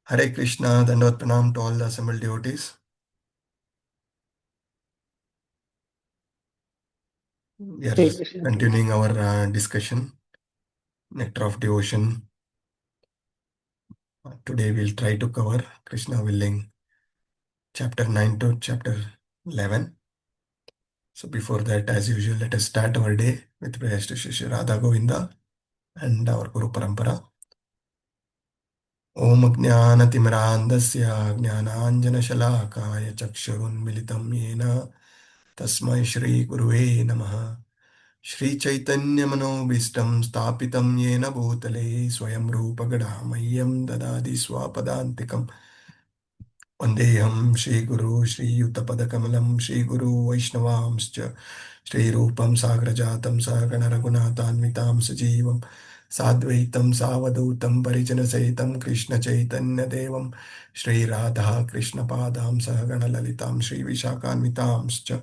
Hare Krishna, Dandavat Pranam to all the assembled devotees. We are Hare Krishna. continuing our discussion, Nectar of Devotion. Today we'll try to cover Krishna willing, chapter 9 to chapter 11. So before that, as usual, let us start our day with prayers to Shri Radha Govinda and our Guru Parampara. Om Jnanatimirandasya Jnananjanashalakaya Chakshurunmilitam Yena Tasmai Shri Guruve Namaha. Shri Chaitanya Manobishtam Stapitam Yena Bhutale Swayam Rupa Gadamayyam Dadadi Swapadantikam Vandeham Shri Guru Shri Yuttapada Kamalam Shri Guru Vaishnavamscha Shri Rupam Sagrajatam Sagana Raghunathanvitam Sajivam Sadvaitam Savadutam Parijana Saitam Krishna Chaitanya Devam Shri Radha Krishna Padam Sahagana Lalitam Shri Vishakhanvitamscha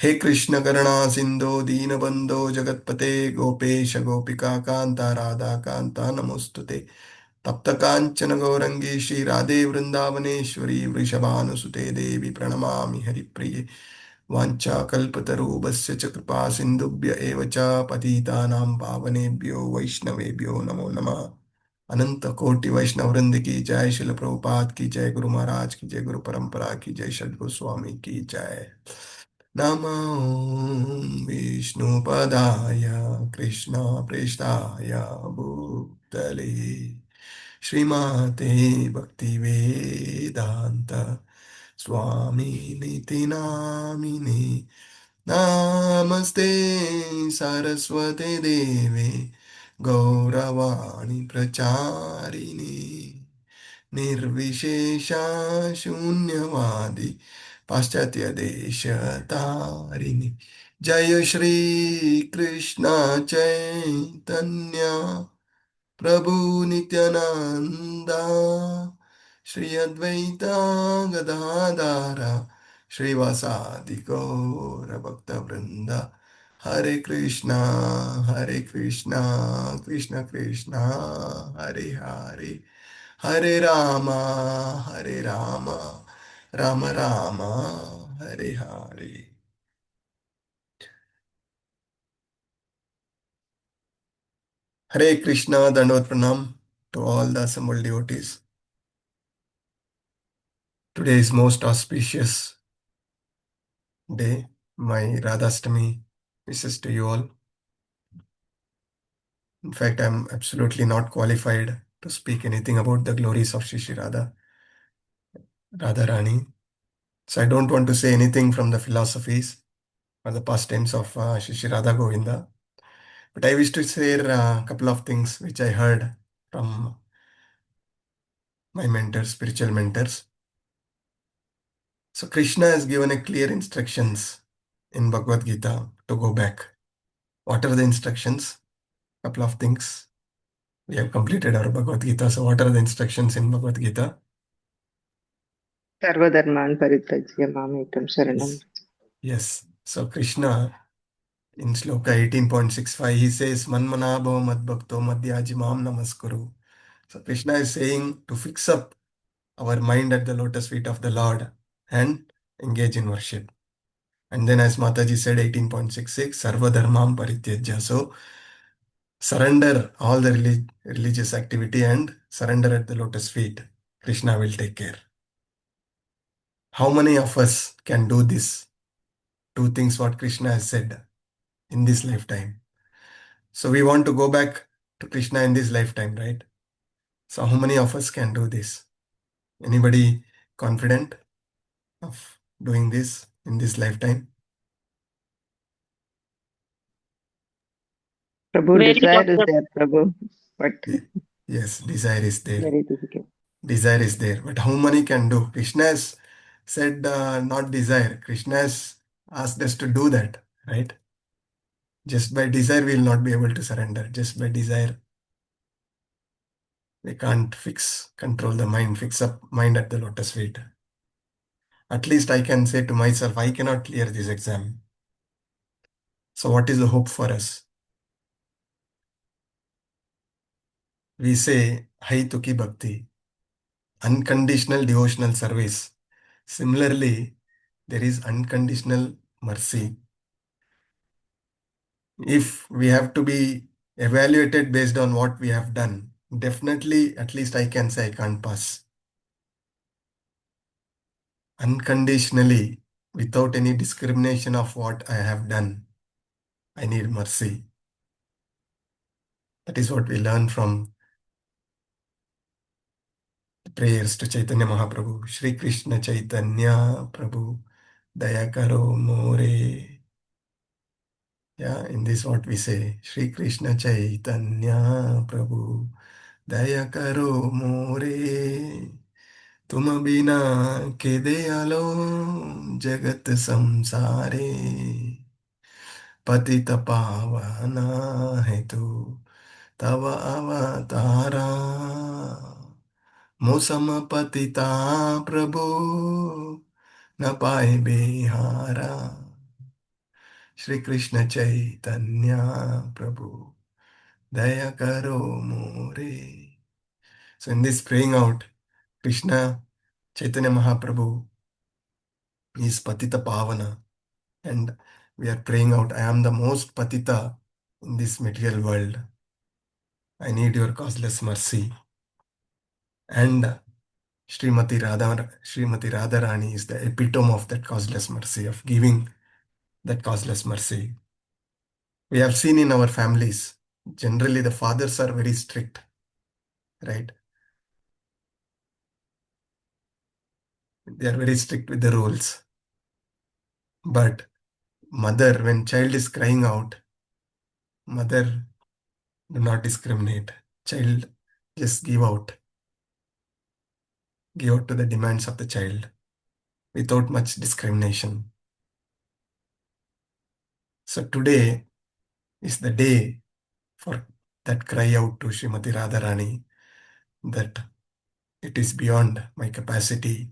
हे कृष्ण करुणा सिंधो दीनबंधो जगतपते गोपेश गोपिका कांता राधा कांता नमोस्तुते तप्त कांचन गौरंगी श्री राधे वृंदावनेश्वरी वृषभानुसुते देवी प्रणमामि हरिप्रिये वाञ्छाकल्पतरुभ्यश्च च कृपा सिन्धुभ्य एव च पतितानां पावनेभ्यो वैष्णवेभ्यो नमो नमः अनंत कोटि वैष्णव वृंद की जय शिल प्रभुपाद की जय गुरु महाराज की जय गुरु परंपरा की जय सद्गुरु स्वामी की जय नमो विष्णुपदाय कृष्णप्रेष्ठाय भूतले श्रीमते भक्तिवेदान्त स्वामिनिति नामिने नमस्ते सरस्वते देवे गौरवाणी प्रचारिणे निर्विशेषा शून्यवादी पाश्चात्य देश तारिणी जय श्री कृष्ण चैतन्य प्रभु नित्यानंदा श्री अद्वैता गदाधारा श्रीवासादि गौर भक्त वृंदा हरे Krishna Krishna Krishna Hare Hare Hare Rama Ram Ram Hare Hare Hare Krishna, Dandavat Pranam to all the assembled devotees. Today is most auspicious day. My Radhastami wishes to you all. In fact, I'm absolutely not qualified to speak anything about the glories of Shri Radha Rani. So I don't want to say anything from the philosophies or the pastimes of Shri Radha Govinda. But I wish to share a couple of things which I heard from my mentors, spiritual mentors. So Krishna has given a clear instructions in Bhagavad Gita to go back. What are the instructions? Couple of things. We have completed our Bhagavad Gita. So what are the instructions in Bhagavad Gita? Sarvadharman Parityajya Mamekam Sharanam. Yes. Yes. So Krishna in Sloka 18.65, he says, Manmanabhava Madbhakto Madhyajimam Namaskuru. So Krishna is saying to fix up our mind at the lotus feet of the Lord and engage in worship. And then as Mataji said, 18.66, Sarva Dharmam Parityajya. So surrender all the religious activity and surrender at the lotus feet. Krishna will take care. How many of us can do this? Two things what Krishna has said in this lifetime. So we want to go back to Krishna in this lifetime, right? So how many of us can do this? Anybody confident of doing this in this lifetime? Prabhu, Very desire is wonderful. there, Prabhu, but Yes, desire is there. very difficult. Desire is there. But how many can do? Krishna has said not desire. Krishna has asked us to do that, right? Just by desire, we will not be able to surrender. Just by desire, we can't control the mind, fix up mind at the lotus feet. At least I can say to myself, I cannot clear this exam. So what is the hope for us? We say, Hai Tuki Bhakti. unconditional devotional service. Similarly, there is unconditional mercy. If we have to be evaluated based on what we have done, definitely, at least I can say I can't pass. Unconditionally, without any discrimination of what I have done, I need mercy. That is what we learn from the prayers to Chaitanya Mahaprabhu. Shri Krishna Chaitanya Prabhu, Daya Karo More. Yeah, in this what we say, Shri Krishna Chaitanya Prabhu, Daya Karo More. तुम बिना के दयालो जगत संसारे पतित पावना है तू तव अवतारा मौसम पतिता प्रभु न पाए बिहारा श्री कृष्ण चैतन्य प्रभु दया करो मोरे. So in this praying out, Krishna Chaitanya Mahaprabhu is Patita Pavana, and we are praying out, I am the most Patita in this material world. I need your causeless mercy. And Srimati Radharani is the epitome of that causeless mercy, of giving that causeless mercy. We have seen in our families, generally the fathers are very strict, right? They are very strict with the rules. But mother, when child is crying out, mother do not discriminate. Child just give out to the demands of the child without much discrimination. So today is the day for that cry out to Srimati Radharani that it is beyond my capacity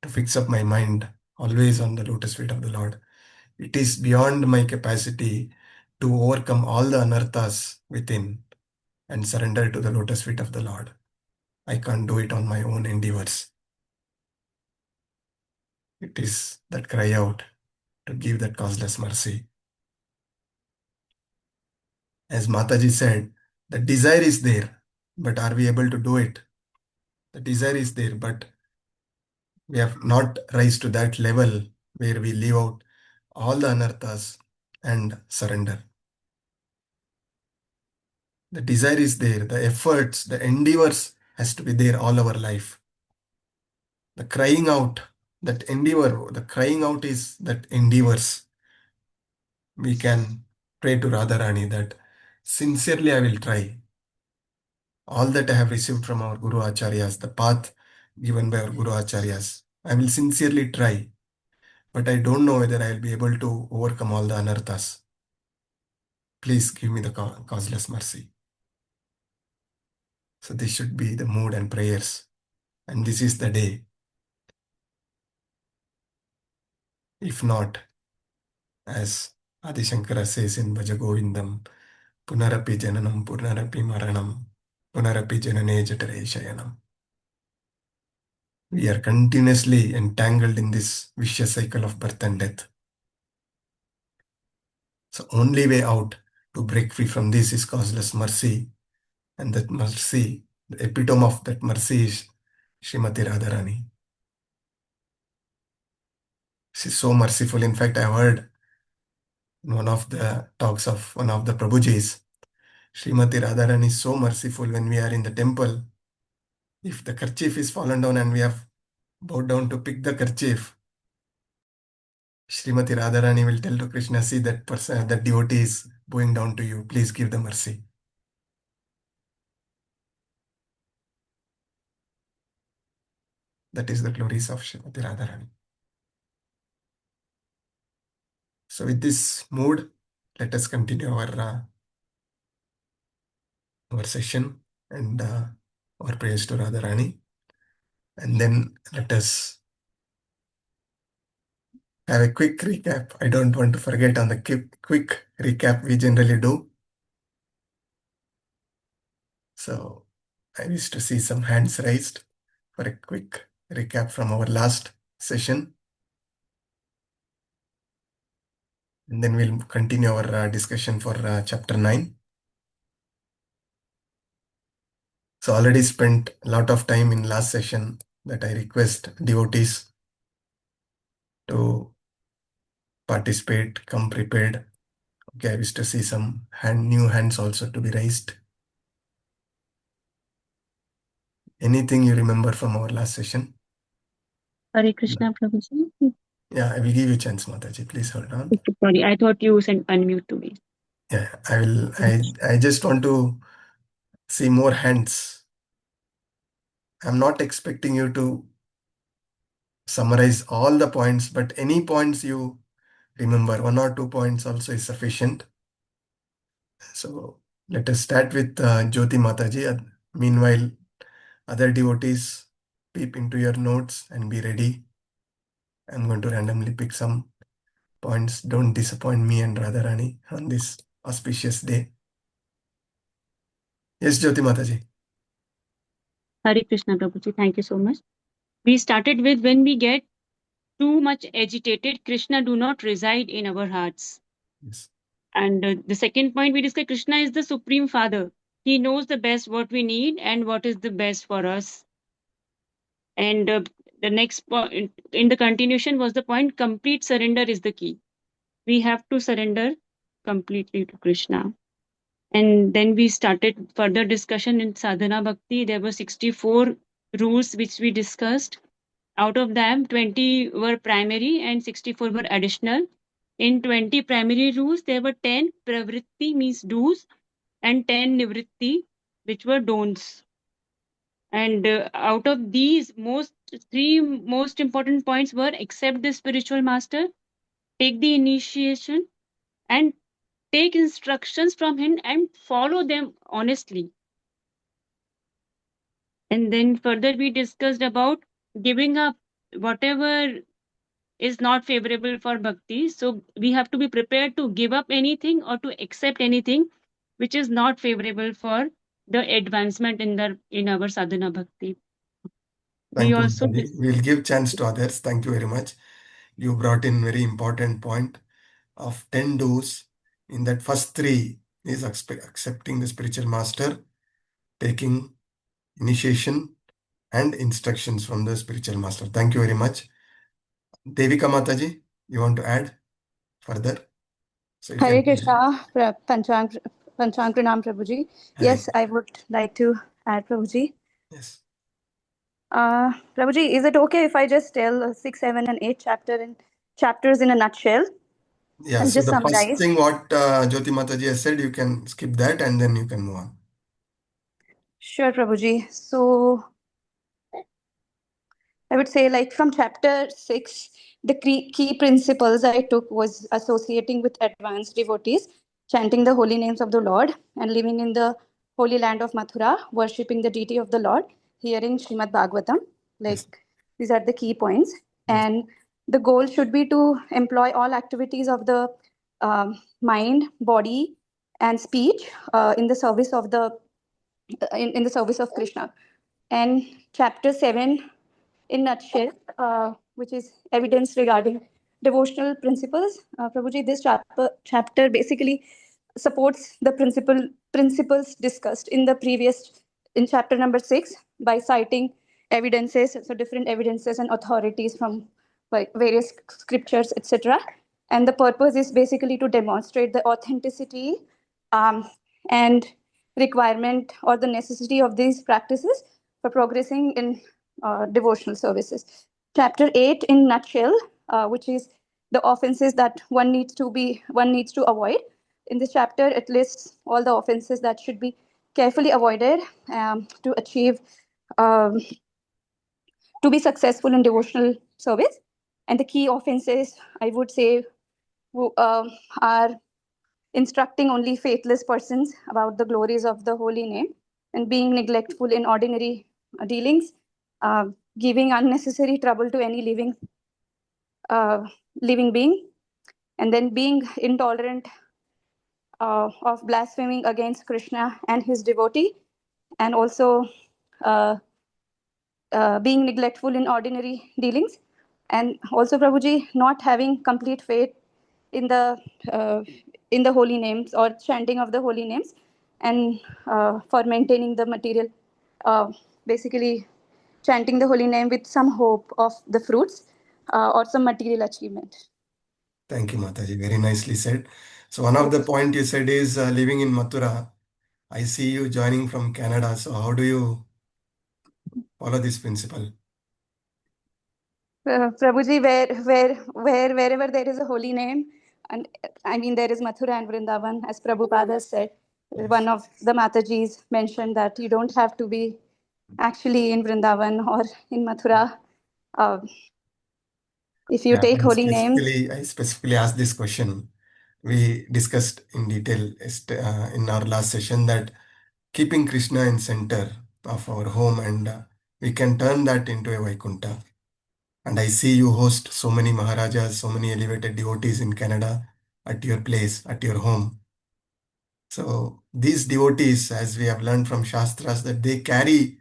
to fix up my mind always on the lotus feet of the Lord. It is beyond my capacity to overcome all the anarthas within and surrender to the lotus feet of the Lord. I can't do it on my own endeavors. It is that cry out to give that causeless mercy. As Mataji said, the desire is there, but are we able to do it? The desire is there, but we have not rise to that level where we leave out all the anarthas and surrender. The desire is there, the efforts, the endeavors has to be there all our life. The crying out, that endeavor, the crying out is that endeavors. We can pray to Radharani that sincerely I will try. All that I have received from our Guru Acharyas, the path given by our Guru Acharyas, I will sincerely try. But I don't know whether I will be able to overcome all the anarthas. Please give me the causeless mercy. So this should be the mood and prayers. And this is the day. If not, as Adi Shankara says in Bhaja Govindam, Punarapi Jananam, Punarapi Maranam, Punarapi Janane Jatare Shayanam. We are continuously entangled in this vicious cycle of birth and death. So only way out to break free from this is causeless mercy. And that mercy, the epitome of that mercy is Srimati Radharani. She's so merciful. In fact, I heard in one of the talks of one of the Prabhujis, Srimati Radharani is so merciful when we are in the temple. If the kerchief is fallen down and we have bowed down to pick the kerchief, Srimati Radharani will tell to Krishna, see that person, that devotee is bowing down to you. Please give the mercy. That is the glories of Srimati Radharani. So with this mood, let us continue our session and our prayers to Radharani. And then let us have a quick recap. I don't want to forget on the quick recap we generally do. So I wish to see some hands raised for a quick recap from our last session. And then we'll continue our discussion for chapter 9. So already spent a lot of time in last session that I request devotees to participate, come prepared. Okay, I wish to see some new hands also to be raised. Anything you remember from our last session? Hare Krishna, Prabhuji. Yeah, I will give you a chance, Mataji. Please hold on. Okay, sorry, I thought you sent unmute to me. Yeah, I will. I just want to see more hands. I'm not expecting you to summarize all the points, but any points you remember, 1 or 2 points also is sufficient. So let us start with Jyoti Mataji. Meanwhile, other devotees, peep into your notes and be ready. I'm going to randomly pick some points. Don't disappoint me and Radharani on this auspicious day. Yes, Jyoti Mataji. Hare Krishna, Prabhuji. Thank you so much. We started with when we get too much agitated, Krishna do not reside in our hearts. Yes. And the second point we discussed, Krishna is the Supreme Father. He knows the best what we need and what is the best for us. And the next point in the continuation was the point, complete surrender is the key. We have to surrender completely to Krishna. And then we started further discussion in sadhana bhakti. There were 64 rules which we discussed. Out of them, 20 were primary and 64 were additional. In 20 primary rules, there were 10 pravritti, means do's, and 10 nivritti, which were don'ts. And out of these, three most important points were accept the spiritual master, take the initiation, and take instructions from him and follow them honestly. And then further we discussed about giving up whatever is not favorable for bhakti. So we have to be prepared to give up anything or to accept anything which is not favorable for the advancement in our sadhana bhakti. We Thank you, also Mataji. We'll give chance to others. Thank you very much. You brought in very important point of 10 do's. In that first 3 is accepting the spiritual master, taking initiation and instructions from the spiritual master. Thank you very much. Devika Mataji, you want to add further? So you Hare can. Krishna, Panchang Pranam Prabhuji. Hare. Yes, I would like to add Prabhuji. Yes. Prabhuji, is it okay if I just tell 6, 7, and 8 chapters in a nutshell? Yeah, And so just the first summarize. thing what Jyoti Mataji has said, you can skip that and then you can move on. Sure, Prabhuji. So I would say, like, from chapter 6, the key principles I took was associating with advanced devotees, chanting the holy names of the Lord, and living in the holy land of Mathura, worshipping the deity of the Lord, hearing Srimad Bhagavatam. Yes. Like, these are the key points. Yes. And the goal should be to employ all activities of the mind, body, and speech in the service of in the service of Krishna. And chapter 7, in nutshell, which is evidence regarding devotional principles. Prabhuji, this chapter basically supports the principles discussed in the previous, in chapter number 6, by citing evidences, so different evidences and authorities from like various scriptures, etc. And the purpose is basically to demonstrate the authenticity and requirement or the necessity of these practices for progressing in devotional services. Chapter 8, in nutshell, which is the offenses that one needs to avoid. In this chapter, it lists all the offenses that should be carefully avoided to achieve to be successful in devotional service. And the key offenses, I would say, are instructing only faithless persons about the glories of the holy name, and being neglectful in ordinary dealings, giving unnecessary trouble to any living being, and then being intolerant of blaspheming against Krishna and his devotee, and also being neglectful in ordinary dealings, and also Prabhuji not having complete faith uh, in the holy names or chanting of the holy names, and for maintaining the material, basically chanting the holy name with some hope of the fruits or some material achievement. Thank you, Mataji. Very nicely said. So one of the point you said is living in Mathura. I see you joining from Canada. So how do you follow this principle? Prabhuji, wherever there is a holy name, and I mean there is Mathura and Vrindavan, as Prabhupada said. Yes. One of the Matajis mentioned that you don't have to be actually in Vrindavan or in Mathura. If you Yeah, take holy names, I specifically asked this question. We discussed in detail in our last session that keeping Krishna in center of our home, and we can turn that into a Vaikuntha. And I see you host so many Maharajas, so many elevated devotees in Canada at your place, at your home. So these devotees, as we have learned from Shastras, that they carry,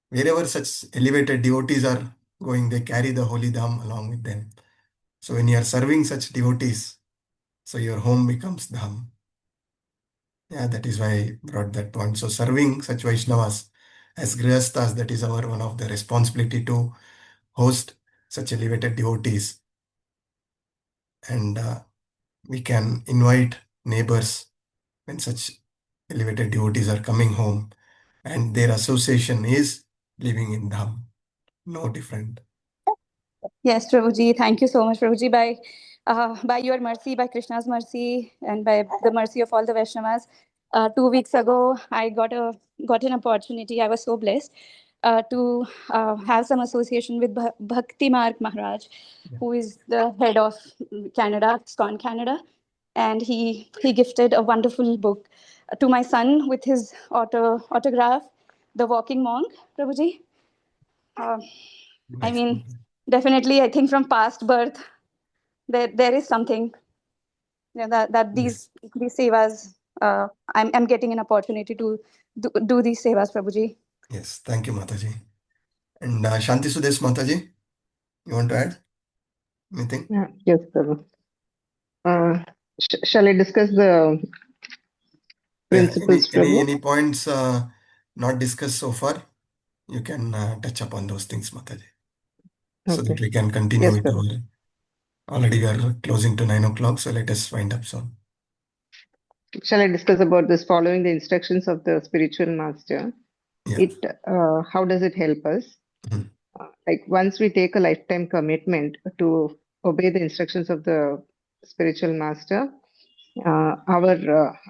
wherever such elevated devotees are going, they carry the holy dham along with them. So when you are serving such devotees, so your home becomes dham. Yeah, that is why I brought that point. So serving such Vaishnavas as Grihasthas, that is our one of the responsibility to host such elevated devotees. And we can invite neighbors when such elevated devotees are coming home, and their association is living in dham. No different. yes, Prabhuji, thank you so much, Prabhuji. By your mercy, by Krishna's mercy, and by the mercy of all the Vaishnavas, 2 weeks ago, I got an opportunity. I was so blessed to have some association with Bhakti Marg Maharaj, who is the head of Canada, ISKCON Canada, and he gifted a wonderful book to my son with his autograph, The Walking Monk, Prabhuji. I mean, definitely, I think from past birth, there is something that these sevas, I'm getting an opportunity to do these sevas, Prabhuji. Yes, thank you, Mataji. And Shanti Sudesh Mataji, you want to add anything? Yeah, yes, Prabhu. Shall I discuss the principles, Prabhu? Any points not discussed so far? You can touch upon those things, Mataji, so that Okay. we can continue Yes, with Prabhu. already we are closing to 9 o'clock, so let us wind up soon. Shall I discuss about this following the instructions of the spiritual master? Yeah. How does it help us? Mhm. Like once we take a lifetime commitment to obey the instructions of the spiritual master, our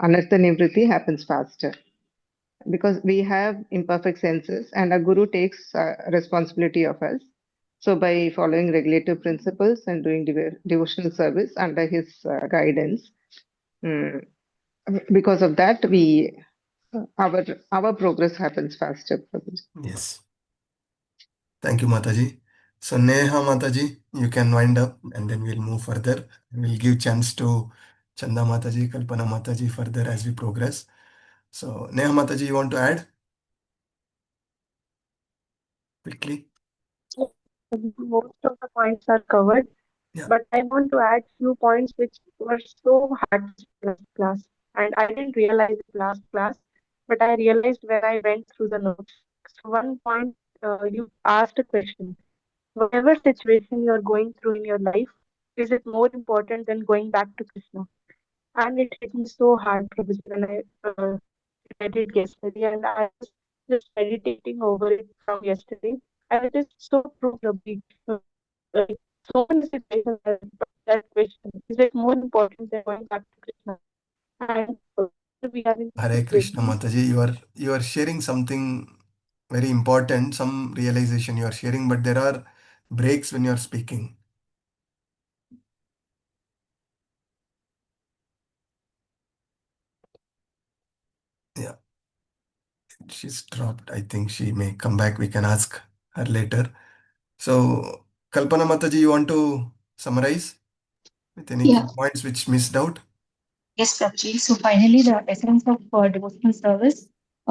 anartha nivritti happens faster because we have imperfect senses and our guru takes responsibility of us. So by following regulative principles and doing devotional service under his guidance, because of that, our progress happens faster. Yes. Thank you, Mataji. So Neha Mataji, you can wind up and then we'll move further. We'll give chance to Chanda Mataji, Kalpana Mataji further as we progress. So Neha Mataji, you want to add quickly? Most of the points are covered, Yeah. but I want to add few points which were so hard last class, and I didn't realize it last class, but I realized when I went through the notes. So one point, you asked a question: whatever situation you are going through in your life, is it more important than going back to Krishna? And it hit me so hard, Prabhuji, when I read it yesterday, and I was just meditating over it from yesterday, and it is so true, Prabhuji. Like, so many situations that question: is it more important than going back to Krishna? And we are in Hare Krishna situations. Mataji, you are sharing something very important, some realization you are sharing, but there are breaks when you are speaking. Yeah, she's dropped. I think she may come back. We can ask her later. So, Kalpana Mataji, you want to summarize with any key Yeah. points which missed out? Yes, Prabhuji. So finally, the essence of devotional service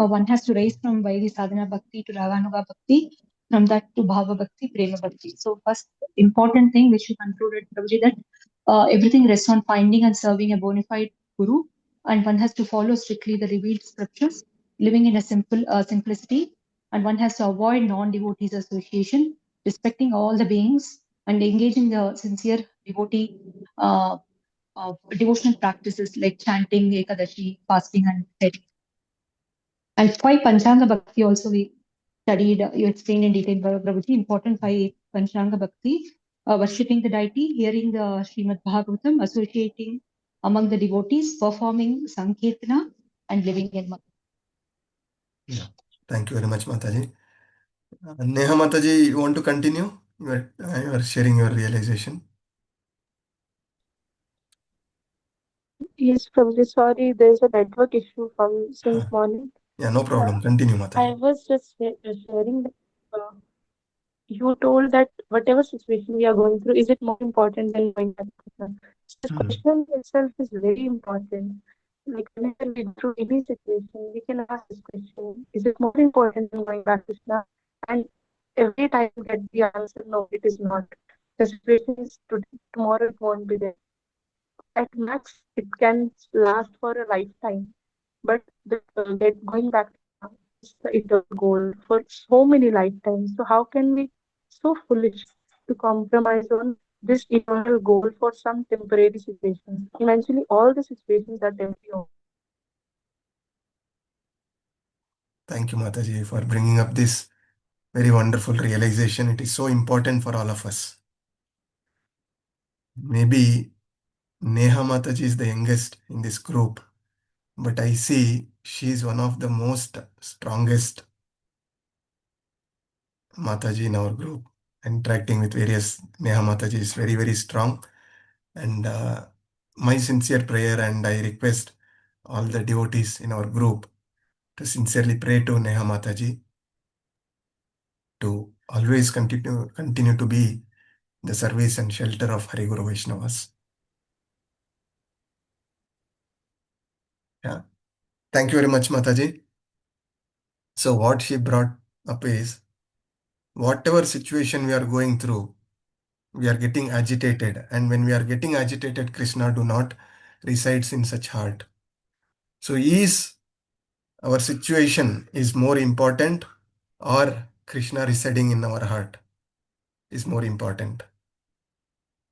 one has to raise from Vairi Sadhana Bhakti to Raganuga Bhakti, from that to Bhava Bhakti, Prema Bhakti. So first important thing which you concluded, Prabhuji, that everything rests on finding and serving a bona fide Guru, and one has to follow strictly the revealed scriptures, living in a simple simplicity, and one has to avoid non-devotees association, respecting all the beings, and engaging the sincere devotee devotional practices like chanting, Ekadashi, fasting, and prayer. And 5 Panchanga Bhakti also we studied, you explained in detail, Prabhuji, important 5 Panchanga Bhakti, worshipping the deity, hearing the Srimad Bhagavatam, associating among the devotees, performing Sankirtana, and living in Mata. Yeah. Thank you very much, Mataji. Neha Mataji, you want to continue? You are sharing your realization. Yes, Prabhuji, sorry, there's a network issue from since Huh. morning. Yeah, no problem. Continue, I Mataji. was just sharing that you told that whatever situation we are going through, is it more important than going back to Krishna? This Hmm. question itself is very important. Like whenever we go through any situation, we can ask this question: is it more important than going back to Krishna? And every time you get the answer, no, it is not. The situation is today, tomorrow it won't be there. At max, it can last for a lifetime. But going back is the eternal goal for so many lifetimes. So how can we so foolish to compromise on this eternal goal for some temporary situations? Eventually, all the situations are temporary. Thank you, Mataji, for bringing up this very wonderful realization. It is so important for all of us. Maybe Neha Mataji is the youngest in this group, but I see she is one of the most strongest Mataji in our group. Interacting with various Neha Mataji is very, very strong. And my sincere prayer, and I request all the devotees in our group to sincerely pray to Neha Mataji to always continue to be the service and shelter of Hari Guru Vaishnavas. Yeah. Thank you very much, Mataji. So what she brought up is, whatever situation we are going through, we are getting agitated. And when we are getting agitated, Krishna do not resides in such heart. So is our situation is more important, or Krishna residing in our heart is more important?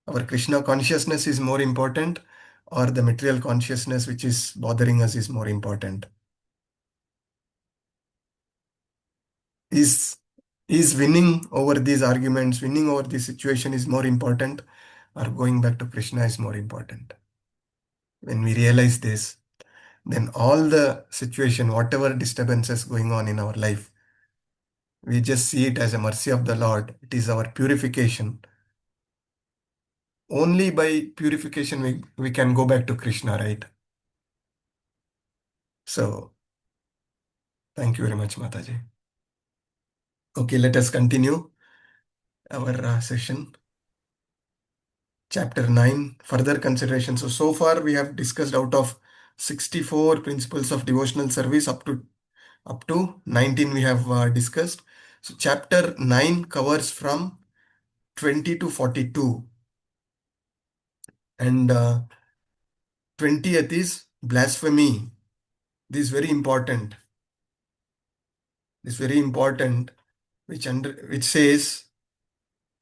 Our Krishna consciousness is more important, or the material consciousness which is bothering us is more important? Is winning over these arguments, winning over this situation is more important, or going back to Krishna is more important? When we realize this, then all the situation, whatever disturbances going on in our life, we just see it as a mercy of the Lord. It is our purification. Only by purification we can go back to Krishna, right? So, thank you very much, Mataji. Okay, let us continue our session. Chapter 9, further consideration. So far we have discussed out of 64 principles of devotional service, up to 19 we have discussed. So chapter 9 covers from 20 to 42. And 20th is blasphemy. This is very important. Which says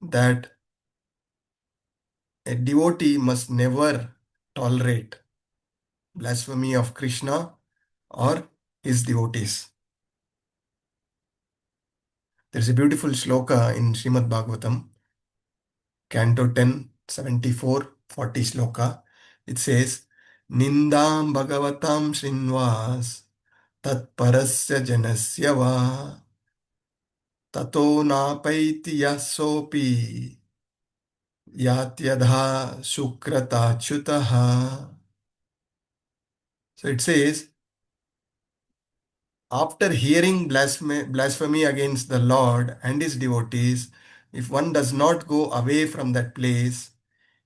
that a devotee must never tolerate blasphemy of Krishna or his devotees. There's a beautiful shloka in Srimad Bhagavatam, Canto 10, 74, 40 shloka. It says, Nindam Bhagavatam Srinvas Tat Parasya Janasya Va Tato Napaiti Yasopi Yatyadha Sukrata Chutaha. So it says, after hearing blasphemy against the Lord and his devotees, if one does not go away from that place,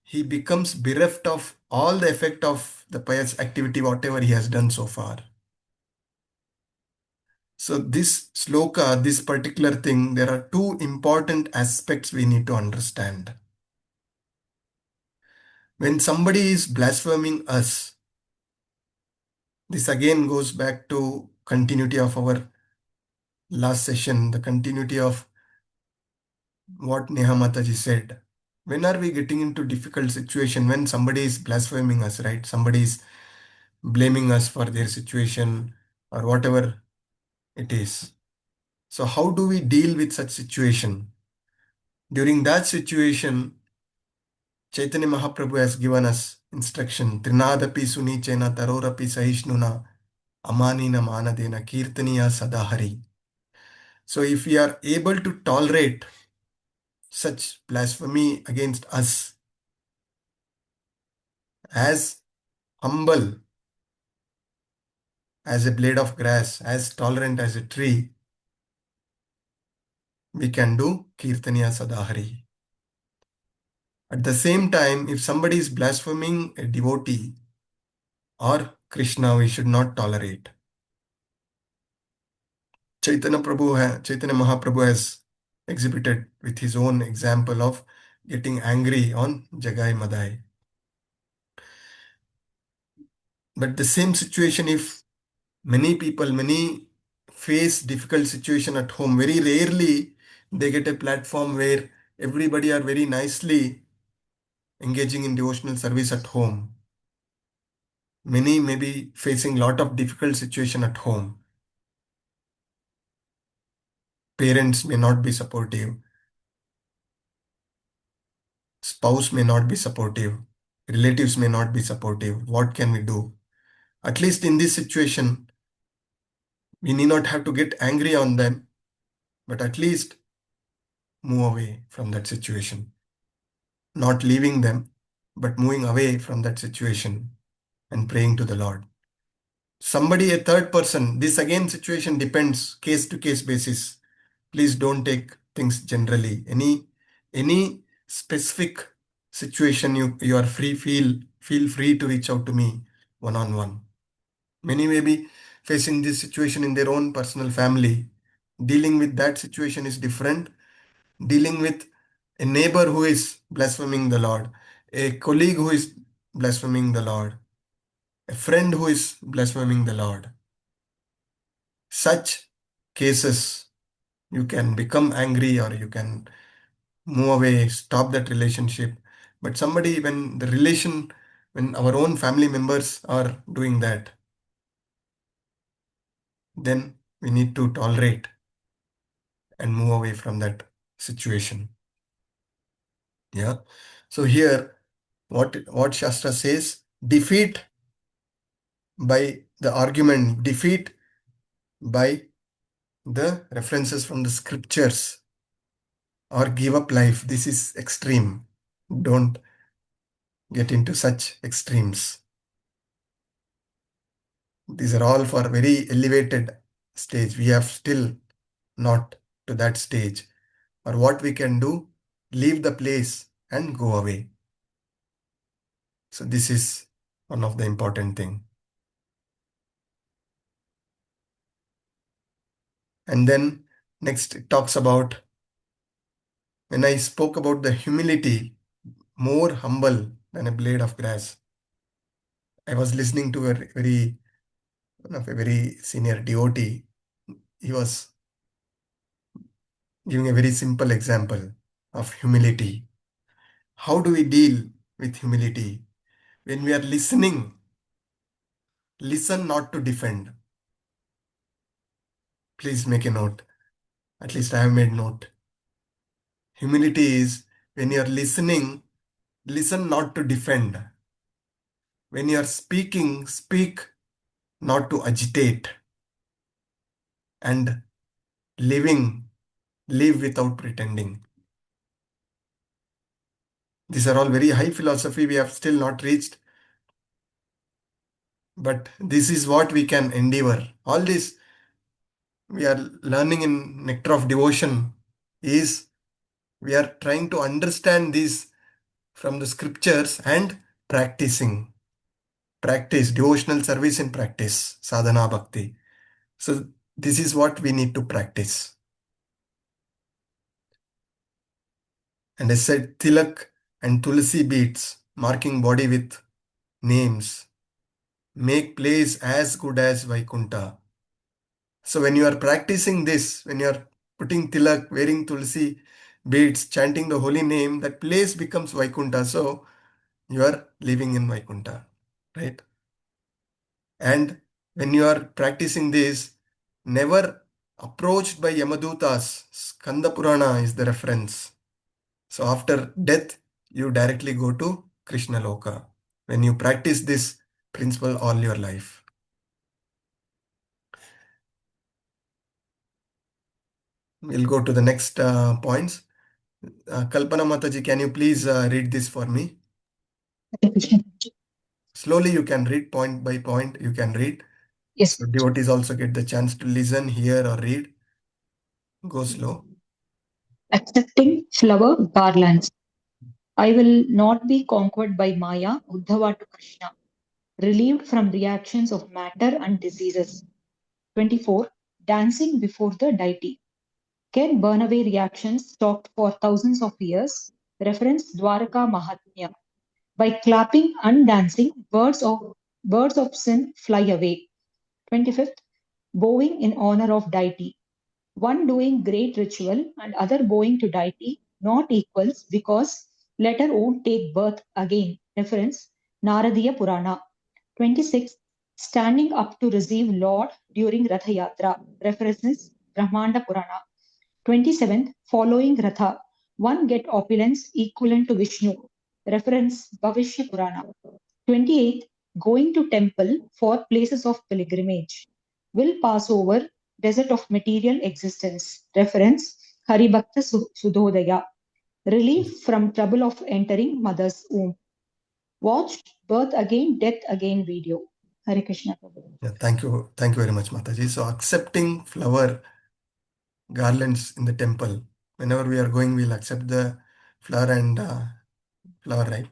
he becomes bereft of all the effect of the pious activity, whatever he has done so far. So this sloka, this particular thing, there are two important aspects we need to understand. When somebody is blaspheming us, this again goes back to continuity of our last session, the continuity of what Neha Mataji said. When are we getting into difficult situation? When somebody is blaspheming us, right? Somebody is blaming us for their situation or whatever it is. So how do we deal with such situation? During that situation, Chaitanya Mahaprabhu has given us instruction. Trinadapi sunichena tarorapi sahishnuna amanina manadena kirtaniya sadahari. So if we are able to tolerate such blasphemy against us, as humble as a blade of grass, as tolerant as a tree, we can do Kirtaniya Sadahari. At the same time, if somebody is blaspheming a devotee or Krishna, we should not tolerate. Chaitanya Mahaprabhu has exhibited with his own example of getting angry on Jagai Madai. But the same situation, if many face difficult situation at home, very rarely they get a platform where everybody are very nicely engaging in devotional service at home. Many may be facing lot of difficult situation at home. Parents may not be supportive. Spouse may not be supportive. Relatives may not be supportive. What can we do? At least in this situation, we need not have to get angry on them, but at least move away from that situation. Not leaving them, but moving away from that situation and praying to the Lord. Somebody, a third person, this again situation depends case to case basis. Please don't take things generally. Any specific situation you are feel free to reach out to me one-on-one. Many may be facing this situation in their own personal family. Dealing with that situation is different. Dealing with a neighbor who is blaspheming the Lord, a colleague who is blaspheming the Lord, a friend who is blaspheming the Lord. Such cases, you can become angry or you can move away, stop that relationship. But somebody, when our own family members are doing that, then we need to tolerate and move away from that situation. Yeah. So here, what Shastra says, defeat by the argument, defeat by the references from the scriptures, or give up life. This is extreme. Don't get into such extremes. These are all for very elevated stage. We have still not to that stage. Or what we can do, leave the place and go away. So this is one of the important thing. And then next it talks about, when I spoke about the humility, more humble than a blade of grass. I was listening to one of a very senior devotee. He was giving a very simple example of humility. How do we deal with humility? When we are listening, listen not to defend. Please make a note. At least I have made note. Humility is when you are listening, listen not to defend. When you are speaking, speak not to agitate. And live without pretending. These are all very high philosophy we have still not reached. But this is what we can endeavor. All this we are learning in Nectar of Devotion is we are trying to understand this from the scriptures and practice devotional service in practice, sadhana bhakti. So This is what we need to practice. And I said tilak and tulsi beads, marking body with names, make place as good as Vaikuntha. So when you are practicing this, when you are putting tilak, wearing tulsi beads, chanting the holy name, that place becomes Vaikuntha. So you are living in Vaikuntha, right? And when you are practicing this, never approached by Yamadutas, Skanda Purana is the reference. So after death, you directly go to Krishna Loka. When you practice this principle all your life. We'll go to the next points. Kalpana Mataji, can you please read this for me? Hare Krishna. Slowly you can read point by point, you can read. Yes. So devotees also get the chance to listen, hear or read. Go slow. Accepting flower garlands. I will not be conquered by Maya, Uddhava to Krishna, relieved from reactions of matter and diseases. 24. Dancing before the deity. Can burn away reactions stocked for thousands of years. Reference Dwaraka Mahatmya. By clapping and dancing, birds of sin fly away. 25th. Bowing in honor of deity. One doing great ritual and other bowing to deity, not equals because latter won't take birth again. Reference Naradiya Purana. 26. Standing up to receive Lord during Ratha Yatra. References Brahmanda Purana. 27th. Following Ratha. One get opulence equivalent to Vishnu. Reference Bhavishya Purana. 28th. Going to temple for places of pilgrimage. Will pass over desert of material existence. Reference Haribhakta Sudhodaya. Relief from trouble of entering mother's womb. Watched Birth Again, Death Again video. Hare Krishna. Yeah, thank you. Thank you very much, Mataji. So accepting flower garlands in the temple. Whenever we are going, we'll accept the flower and flower, right?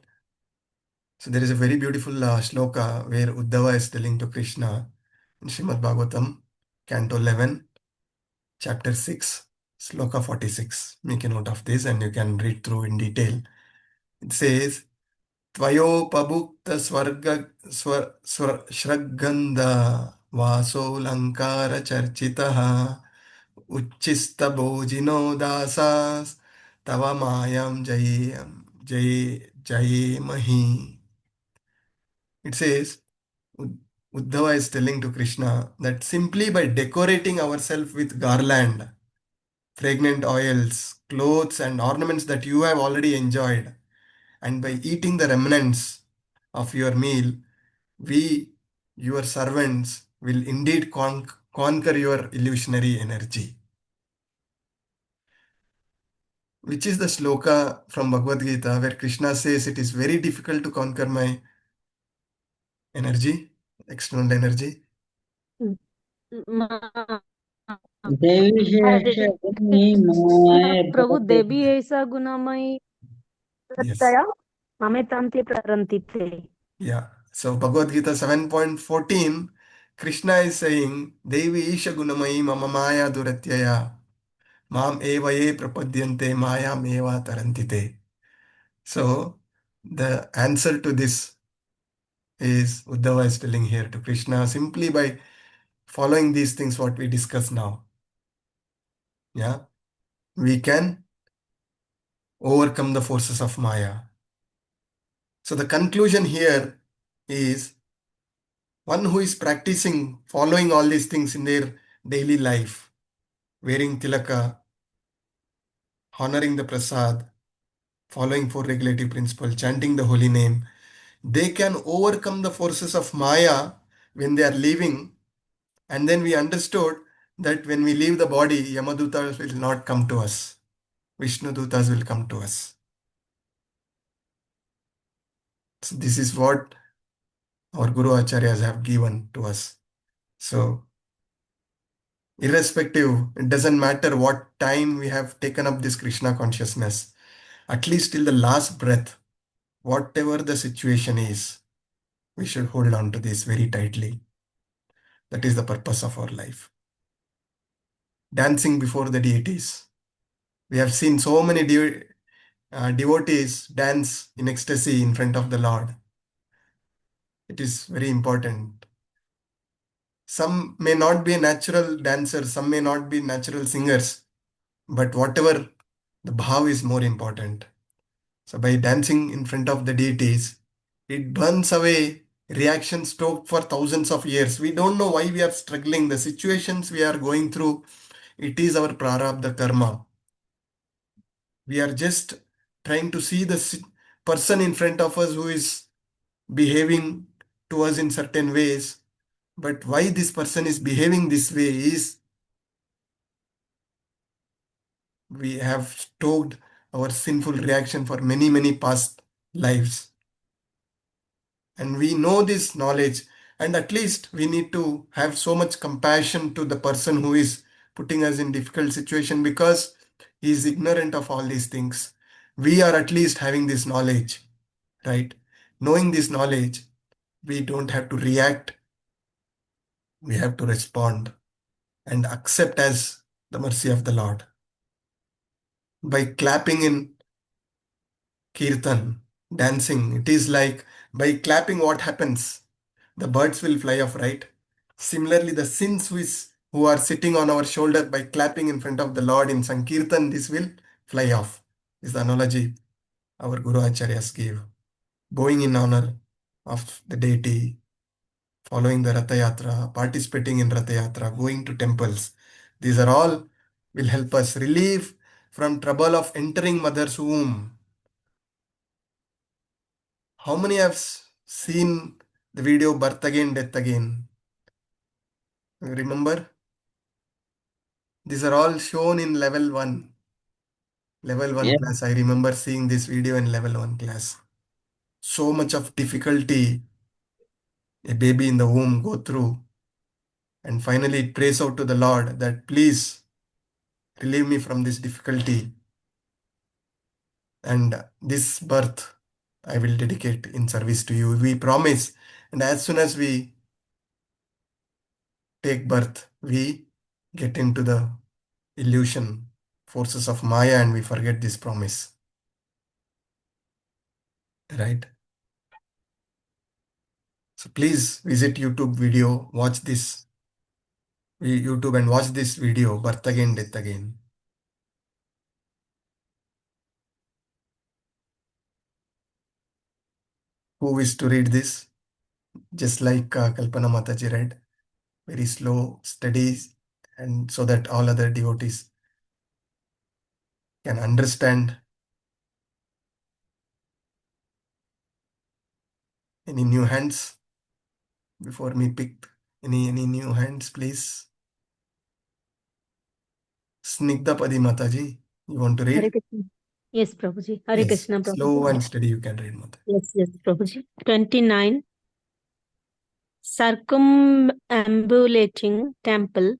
So there is a very beautiful shloka where Uddhava is telling to Krishna in Srimad Bhagavatam, Canto 11, Chapter 6, Sloka 46. Make a note of this and you can read through in detail. It says, Tvayopabhukta shraganda vasolankara charchitaha uccista bojino dasas tava mayam jay mahi. It says, Uddhava is telling to Krishna that simply by decorating ourselves with garland, fragrant oils, clothes and ornaments that you have already enjoyed, and by eating the remnants of your meal, we, your servants, will indeed conquer your illusionary energy. Which is the sloka from Bhagavad Gita where Krishna says it is very difficult to conquer my energy, external energy. देवी शेष प्रभु देवी ऐसा गुणमयी Yes. ममेतांते प्ररंति थे. Yeah. So Bhagavad Gita 7.14, Krishna is saying, Devi Isha Gunamayi Mama Maya Duratyaya Mam Eva Ye Prapadyante Maya Meva Tarantite. So the answer to this is Uddhava is telling here to Krishna simply by following these things what we discuss now. Yeah. We can overcome the forces of Maya. So the conclusion here is one who is practicing, following all these things in their daily life, wearing tilaka, honoring the prasad, following four regulative principles, chanting the holy name, they can overcome the forces of Maya when they are living. And then we understood that when we leave the body, Yamadutas will not come to us. Vishnu Dutas will come to us. So this is what our Guru Acharyas have given to us. So irrespective, it doesn't matter what time we have taken up this Krishna consciousness, at least till the last breath, whatever the situation is, we should hold on to this very tightly. That is the purpose of our life. dancing before the deities. We have seen so many devotees dance in ecstasy in front of the Lord. It is very important. Some may not be natural dancers, some may not be natural singers, but whatever, the bhav is more important. So by dancing in front of the deities, it burns away reactions stoked for thousands of years. We don't know why we are struggling. The situations we are going through, it is our prarabdha karma. We are just trying to see the person in front of us who is behaving to us in certain ways. But why this person is behaving this way is we have stoked our sinful reaction for many, many past lives. And we know this knowledge, and at least we need to have so much compassion to the person who is putting us in difficult situation because he is ignorant of all these things. We are at least having this knowledge, right? Knowing this knowledge, we don't have to react. We have to respond and accept as the mercy of the Lord. By clapping in kirtan, dancing, it is like by clapping, what happens? The birds will fly off, right? Similarly, the sins who are sitting on our shoulder, by clapping in front of the Lord in Sankirtan, this will fly off. This is the analogy our Guru Acharyas gave. Going in honor of the deity, following the Ratha Yatra, participating in Ratha Yatra, going to temples. These are all will help us relieve from trouble of entering mother's womb. How many have seen the video Birth Again, Death Again? You remember? These are all shown in level 1. Level 1 Yeah. class. I remember seeing this video in level 1 class. So much of difficulty a baby in the womb go through. And finally it prays out to the Lord that please relieve me from this difficulty. And this birth I will dedicate in service to you. We promise. And as soon as we take birth, we get into the illusion, forces of Maya, and we forget this promise. Right? So please visit YouTube video, watch this YouTube and watch this video, Birth Again, Death Again. Who wish to read this? Just like Kalpana Mataji read, very slow, steady, and so that all other devotees can understand. Any new hands before me pick? Any new hands, please? Snigdha Padi Mataji, you want to Hare read? Krishna. Yes, Prabhuji. Hare Yes, Krishna, slow Prabhuji. and steady you can read, Mataji. Yes, Prabhuji. 29. Circumambulating temple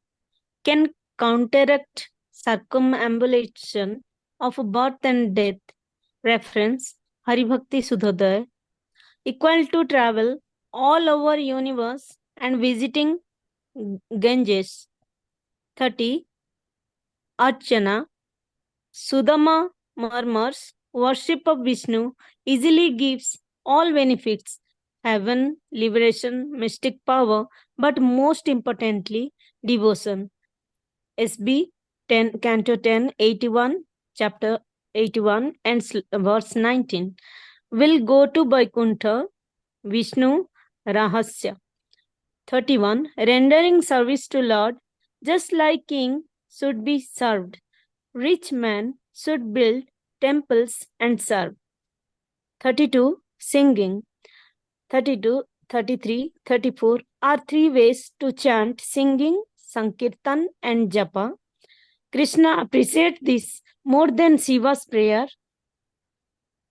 can counteract circumambulation of birth and death. Reference Haribhakti Sudhodaya. Equal to travel all over universe and visiting Ganges. 30. Archana. Sudama murmurs, worship of Vishnu easily gives all benefits, heaven, liberation, mystic power, but most importantly, devotion. SB 10, Canto 10, 81, chapter 81 and verse 19. Will go to Vaikuntha, Vishnu, Rahasya. 31. Rendering service to Lord, just like king should be served. Rich man should build temples and serve. 32. Singing. 32, 33, 34 are 3 ways to chant singing, Sankirtan and Japa. Krishna appreciates this more than Shiva's prayer.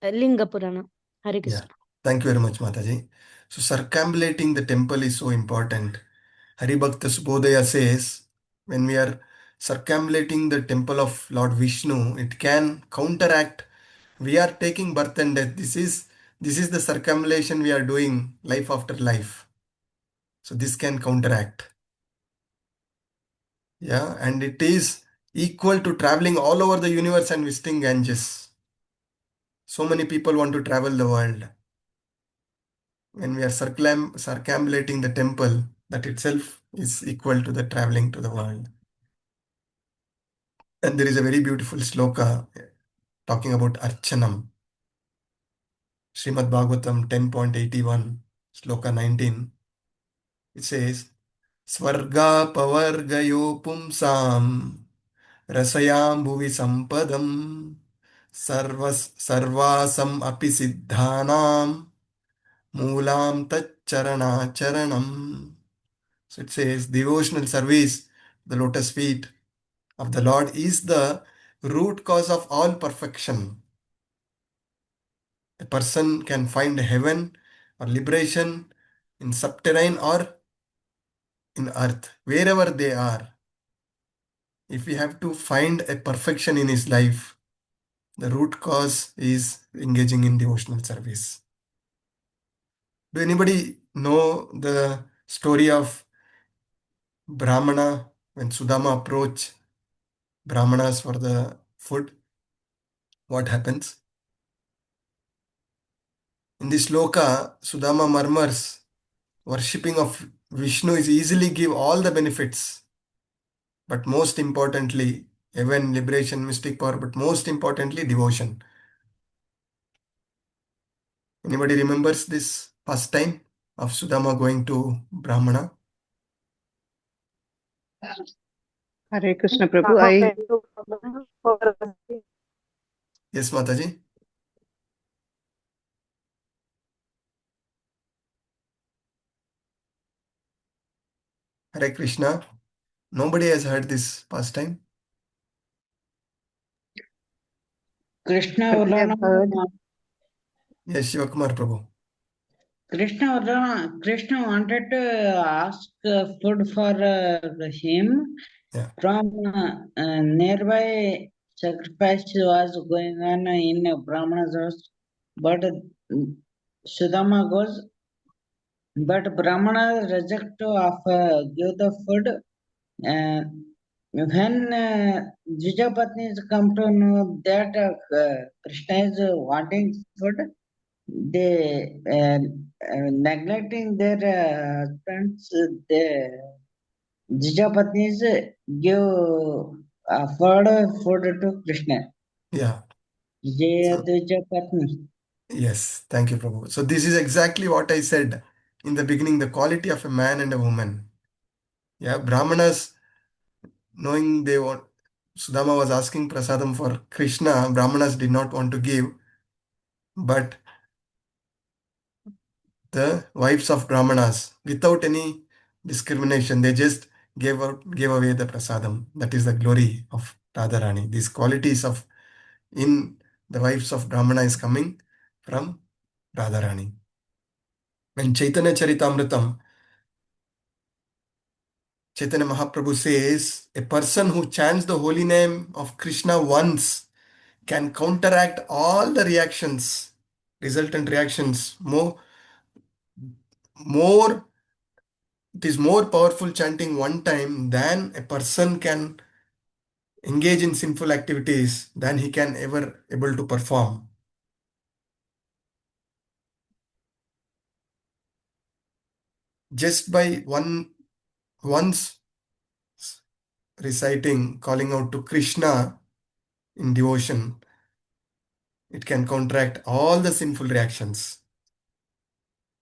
Linga Purana. Hare Krishna. Yeah, thank you very much, Mataji. So circumambulating the temple is so important. Haribhakta Subodaya says, when we are circumambulating the temple of Lord Vishnu, it can counteract. We are taking birth and death. This is the circumambulation we are doing life after life. So this can counteract. Yeah, and it is equal to traveling all over the universe and visiting Ganges. So many people want to travel the world. When we are circumambulating the temple, that itself is equal to the traveling to the world. And there is a very beautiful sloka talking about Archanam. Srimad Bhagavatam 10.81, sloka 19. It says, Swarga pavargayo pumsam rasayam bhuvi sampadam sarvasam api siddhanam moolam tacharana charanam. So it says devotional service, the lotus feet of the Lord is the root cause of all perfection. A person can find heaven or liberation in subterranean or in earth, wherever they are. If we have to find a perfection in his life, the root cause is engaging in devotional service. Do anybody know the story of Brahmana when Sudama approached Brahmanas for the food? What happens? In this sloka, Sudama murmurs, worshipping of Vishnu is easily give all the benefits, but most importantly, heaven, liberation, mystic power, but most importantly, devotion. Anybody remembers this pastime of Sudama going to Brahmana? Hare Krishna Prabhu. Rama I went to Brahmana for asking. Yes, Mataji. Hare Krishna. Nobody has heard this pastime. Krishna I have heard. Yes, Shivakumar Prabhu. Krishna wanted to ask food for him Yeah. from nearby. Sacrifice was going on in Brahmana's house, but Sudama goes, but Brahmana reject of give the food. When Dvijapatnis come to know that Krishna is wanting food, they neglecting their husbands, the Dvijapatnis give food to Krishna. Yeah. Jaya So, Dvijapatni. yes, thank you, Prabhu. So this is exactly what I said in the beginning, the quality of a man and a woman. Yeah, Brahmanas, knowing they want, Sudama was asking prasadam for Krishna, Brahmanas did not want to give, but the wives of Brahmanas, without any discrimination, they just gave away the prasadam. That is the glory of Radharani. These qualities of in the wives of Brahmana is coming from Radharani. When Chaitanya Charitamritam, Chaitanya Mahaprabhu says, a person who chants the holy name of Krishna once can counteract all the reactions, resultant reactions. More, it is more powerful chanting one time than a person can engage in sinful activities than he can ever able to perform. Just by once reciting, calling out to Krishna in devotion, it can counteract all the sinful reactions.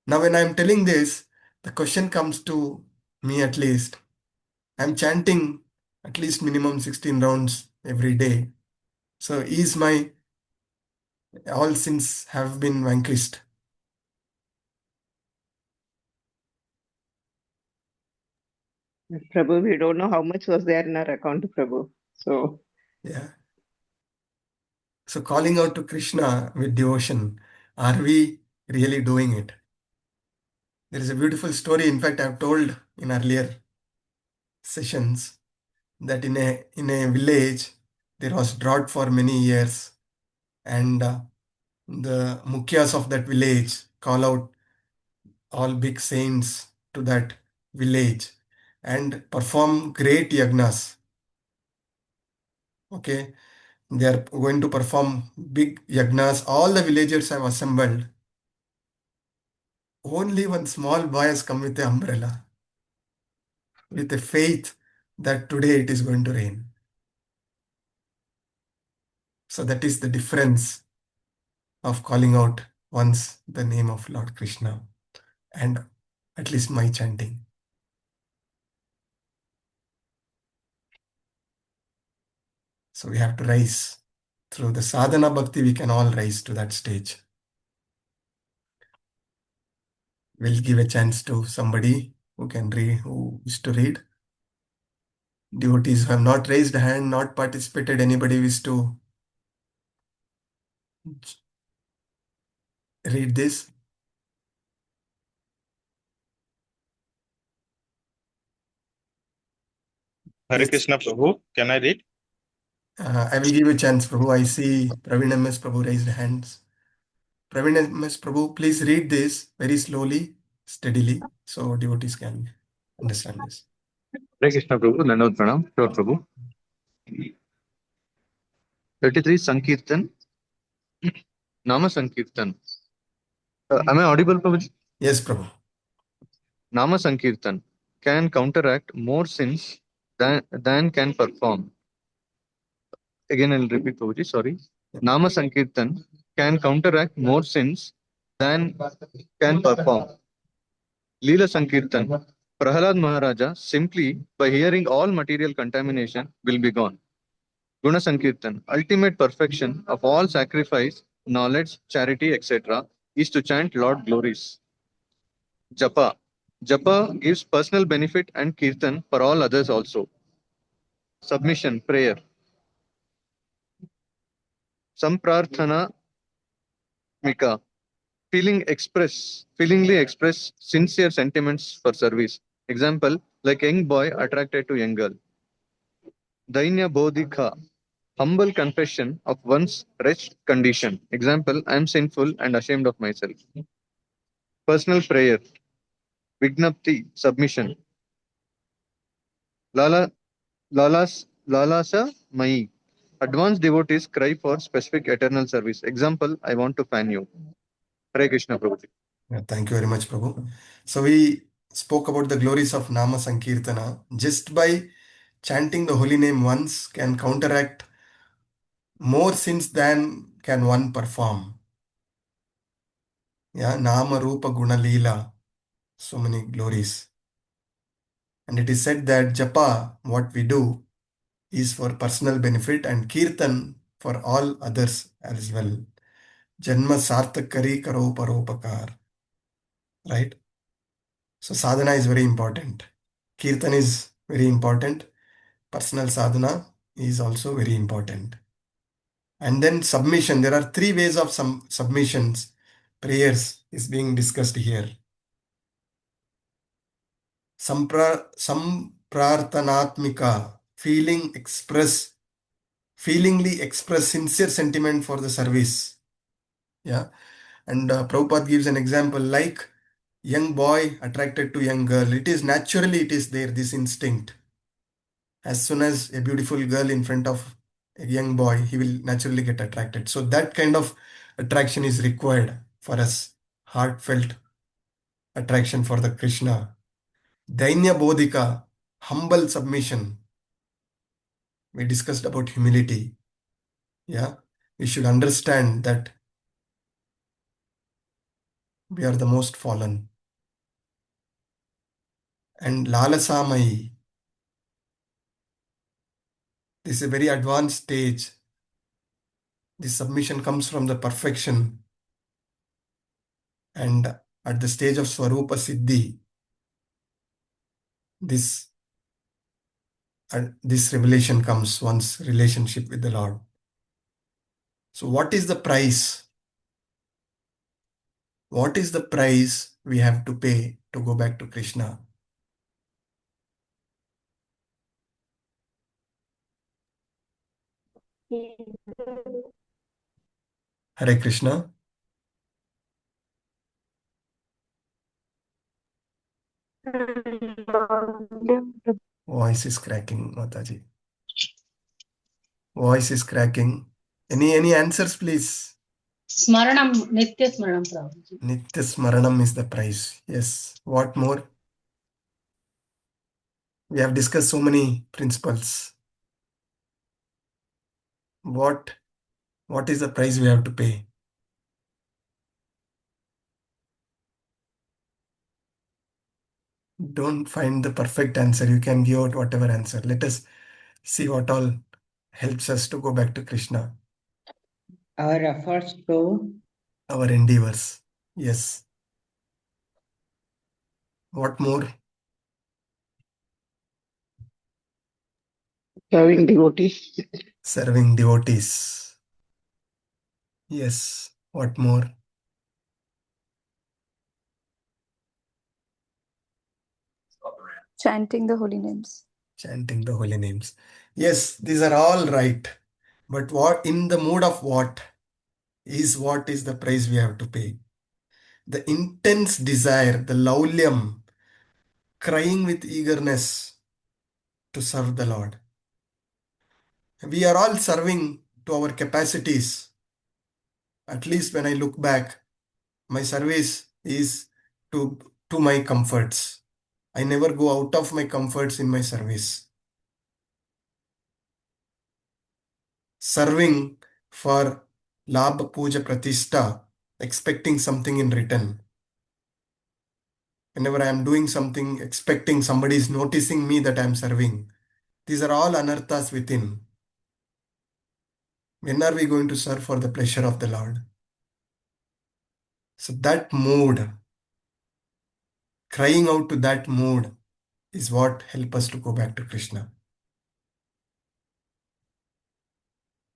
Now, when I'm telling this, the question comes to me at least. I'm chanting at least minimum 16 rounds every day. So, is my all sins have been vanquished? Prabhu, we don't know how much was there in our account, Prabhu. So, Yeah. So, calling out to Krishna with devotion, are we really doing it? There is a beautiful story. In fact, I've told in earlier sessions that in a village there was drought for many years, and the mukhyas of that village call out all big saints to that village, and perform great yagnas. Okay, they are going to perform big yagnas. All the villagers have assembled. Only one small boy has come with an umbrella, with a faith that today it is going to rain. So that is the difference of calling out once the name of Lord Krishna, and at least my chanting. So we have to rise. Through the sadhana bhakti, we can all rise to that stage. We'll give a chance to somebody who can read, who is to read. Devotees who have not raised a hand, not participated, anybody wish to read this? Hare Yes. Krishna Prabhu, can I read? I will give a chance, Prabhu. I see Praveen MS Prabhu raised hands. Praveen MS Prabhu, please read this very slowly, steadily, so devotees can understand this. Hare Krishna Prabhu, Dandavat Pranam, sure Prabhu. 33 Sankirtan, Nama Sankirtan. Am I audible, Prabhuji? Yes, Prabhu. Nama Sankirtan can counteract more sins than can perform. Again, I'll repeat, Prabhuji, sorry. Nama Sankirtan can counteract more sins than can perform. Leela Sankirtan, Prahalad Maharaja, simply by hearing all material contamination will be gone. Guna Sankirtan, ultimate perfection of all sacrifice, knowledge, charity, etc., is to chant Lord glories. Japa. Japa gives personal benefit and kirtan for all others also. Submission, prayer. Samprarthana Mika. Feelingly express sincere sentiments for service. Example, like young boy attracted to young girl. Dainya Bodhika. Humble confession of one's wretched condition. Example, I am sinful and ashamed of myself. Personal prayer. Vignapti, submission. Lala, Lalasa Mai. Advanced devotees cry for specific eternal service. Example, I want to fan you. Hare Krishna Prabhuji. Yeah, thank you very much, Prabhu. So we spoke about the glories of Nama Sankirtana. Just by chanting the holy name once can counteract more sins than can one perform. Yeah, Nama Rupa Guna Leela. So many glories. And it is said that japa, what we do, is for personal benefit, and kirtan for all others as well. Janma sarthakari karo paropakar. Right? So sadhana is very important. Kirtan is very important. Personal sadhana is also very important. And then submission. There are three ways of some submissions. Prayers is being discussed here. Samprarthanatmika, feelingly express sincere sentiment for the service. Yeah. And Prabhupada gives an example like young boy attracted to young girl. It is there, this instinct. As soon as a beautiful girl in front of a young boy, he will naturally get attracted. So that kind of attraction is required for us. Heartfelt attraction for the Krishna. Dainya Bodhika, humble submission. We discussed about humility. Yeah. We should understand that we are the most fallen. And Lalasamai, this is a very advanced stage. This submission comes from the perfection. And at the stage of Swarupa Siddhi, this revelation comes, one's relationship with the Lord. So what is the price? What is the price we have to pay to go back to Krishna? Hare Krishna. Voice is cracking, Mataji. Voice is cracking. Any answers, please? Smaranam, Nitya Smaranam, Prabhuji. Nitya Smaranam is the prize. Yes. What more? We have discussed so many principles. What is the price we have to pay? Don't find the perfect answer. You can give out whatever answer. Let us see what all helps us to go back to Krishna. Our efforts to Our endeavors. Yes. What more? Serving devotees. Serving devotees. Yes. What more? Chanting the holy names. Chanting the holy names. Yes, these are all right. But what in the mood of what is the price we have to pay? The intense desire, the laulyam, crying with eagerness to serve the Lord. We are all serving to our capacities. At least when I look back, my service is to my comforts. I never go out of my comforts in my service. Serving for Labh Puja Pratishta, expecting something in return. Whenever I am doing something, expecting somebody is noticing me that I am serving. These are all anarthas within. When are we going to serve for the pleasure of the Lord? So that mood, crying out to that mood, is what helps us to go back to Krishna.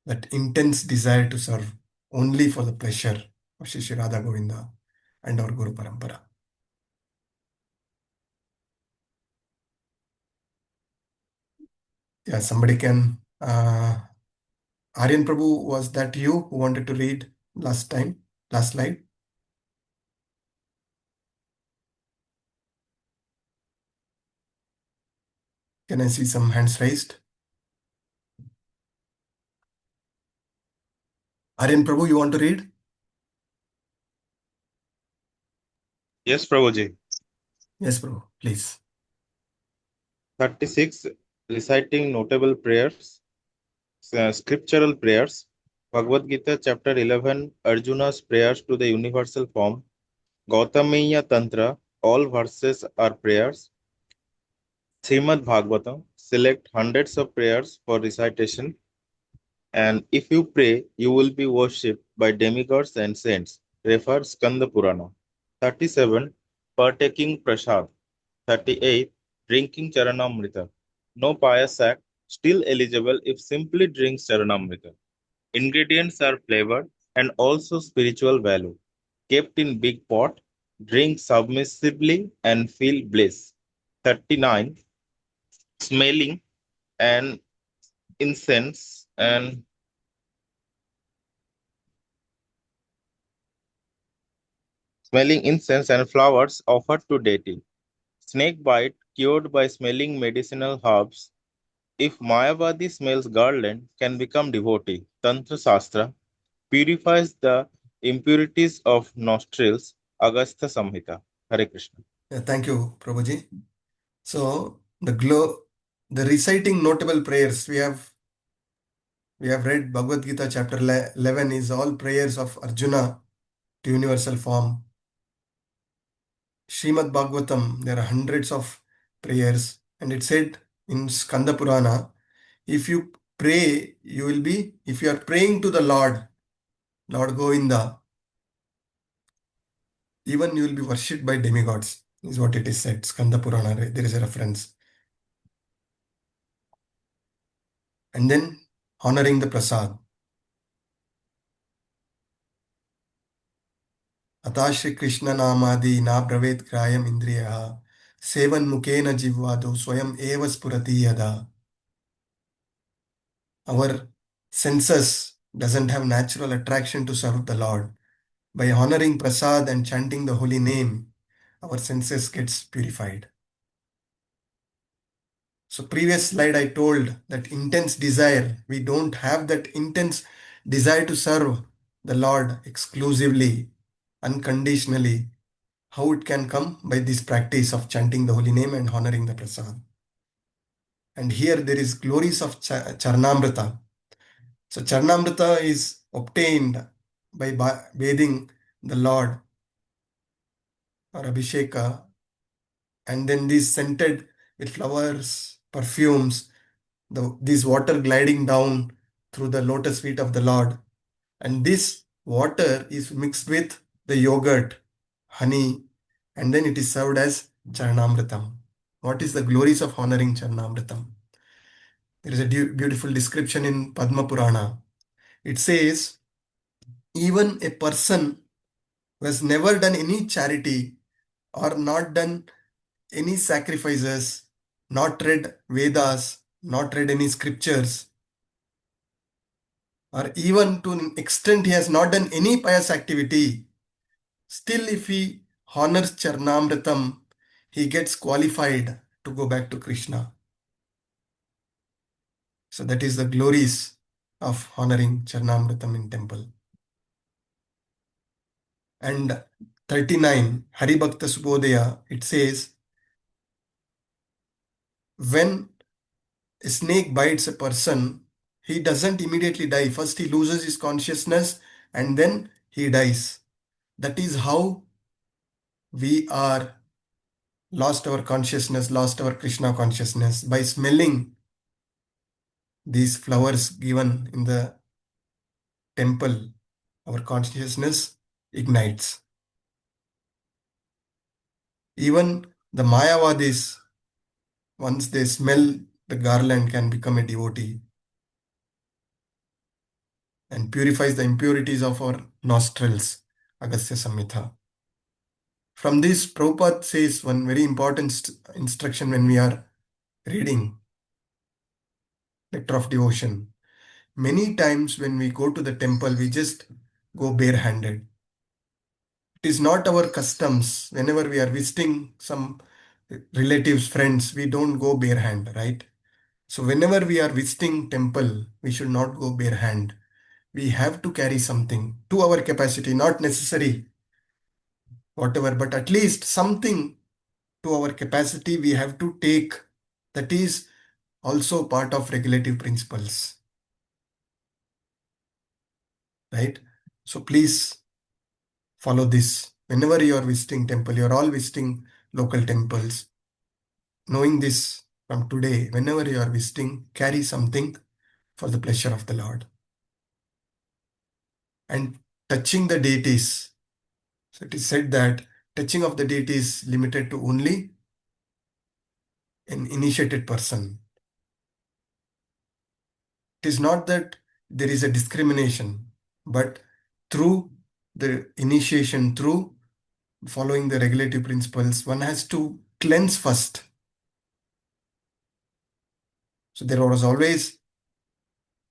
That intense desire to serve only for the pleasure of Shri Radha Govinda and our Guru Parampara. Yeah, somebody can. Aryan Prabhu, was that you who wanted to read last slide? Can I see some hands raised? Aryan Prabhu, you want to read? Yes, Prabhuji. Yes, Prabhu, please. 36. Reciting notable prayers, scriptural prayers. Bhagavad-gita, chapter 11, Arjuna's prayers to the universal form. Gautamiya Tantra, all verses are prayers. Srimad Bhagavatam, select hundreds of prayers for recitation. And if you pray, you will be worshipped by demigods and saints. Refer Skanda Purana. 37. Partaking Prasad. 38. Drinking Charanamrita. No pious act, still eligible if simply drinks Charanamrita. Ingredients are flavored and also spiritual value. Kept in big pot, drink submissively and feel bliss. 39. Smelling and incense and flowers offered to deity. Snake bite cured by smelling medicinal herbs. If Mayavadi smells garland, can become devotee. Tantra Shastra purifies the impurities of nostrils. Agastha Samhita. Hare Krishna. Yeah, thank you, Prabhuji. So the reciting notable prayers we have read Bhagavad Gita chapter 11 is all prayers of Arjuna to universal form. Srimad Bhagavatam, there are hundreds of prayers, and it said in Skanda Purana, if you pray, if you are praying to the Lord Govinda, even you will be worshipped by demigods, is what it is said. Skanda Purana, there is a reference. And then honoring the prasad. Atha Shri Krishna Namadi na bravet grayam indriya sevan mukena jivvado swayam eva spurati yada. Our senses doesn't have natural attraction to serve the Lord. By honoring prasad and chanting the holy name, our senses gets purified. So previous slide I told that intense desire. We don't have that intense desire to serve the Lord exclusively, unconditionally. How it can come? By this practice of chanting the holy name and honoring the prasad. And here there is glories of Charnamrita. So Charnamrita is obtained by bathing the Lord or Abhisheka, and then these scented with flowers, perfumes, this water gliding down through the lotus feet of the Lord. And this water is mixed with the yogurt, honey, and then it is served as Charnamritam. What is the glories of honoring Charnamritam? There is a beautiful description in Padma Purana. It says, even a person who has never done any charity or not done any sacrifices, not read Vedas, not read any scriptures, or even to an extent he has not done any pious activity, still if he honors Charnamritam, he gets qualified to go back to Krishna. So that is the glories of honoring Charnamritam in temple. And 39, Haribhakta Subodaya, it says, when a snake bites a person, he doesn't immediately die. First he loses his consciousness and then he dies. That is how we are lost our consciousness, lost our Krishna consciousness, by smelling these flowers given in the temple. Our consciousness ignites. Even the Mayavadis, once they smell the garland, can become a devotee and purifies the impurities of our nostrils. Agastya Samhita. From this, Prabhupada says one very important instruction when we are reading Nectar of Devotion. Many times when we go to the temple, we just go barehanded. It is not our customs. Whenever we are visiting some relatives, friends, we don't go bare hand, right? So whenever we are visiting temple, we should not go bare hand. We have to carry something to our capacity, not necessary, whatever, but at least something to our capacity we have to take. That is also part of regulative principles, right? So please follow this. Whenever you are visiting temple, you are all visiting local temples. Knowing this from today, whenever you are visiting, carry something for the pleasure of the Lord. And touching the deities. So it is said that touching of the deity is limited to only an initiated person. It is not that there is a discrimination, but through the initiation, through following the regulative principles, one has to cleanse first. So there was always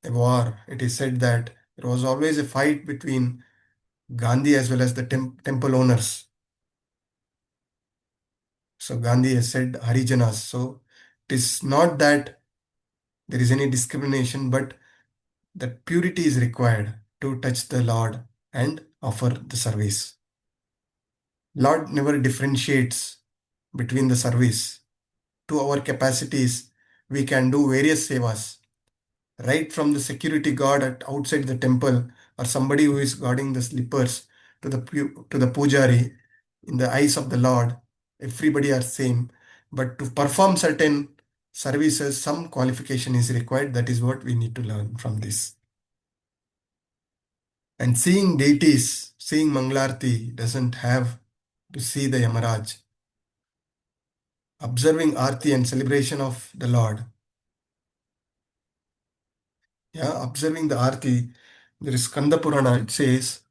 a war. It is said that there was always a fight between Gandhi as well as the temple owners. So Gandhi has said Harijanas. So it is not that there is any discrimination, but that purity is required to touch the Lord and offer the service. Lord never differentiates between the service. To our capacities, we can do various sevas. Right from the security guard outside the temple, or somebody who is guarding the slippers, to the pujari. In the eyes of the Lord, everybody are same. But to perform certain services, some qualification is required. That is what we need to learn from this. And seeing deities, seeing Mangalarti doesn't have to see the Yamaraj. Observing Aarti and celebration of the Lord. Yeah, observing the Aarti. There is Skanda Purana, it says,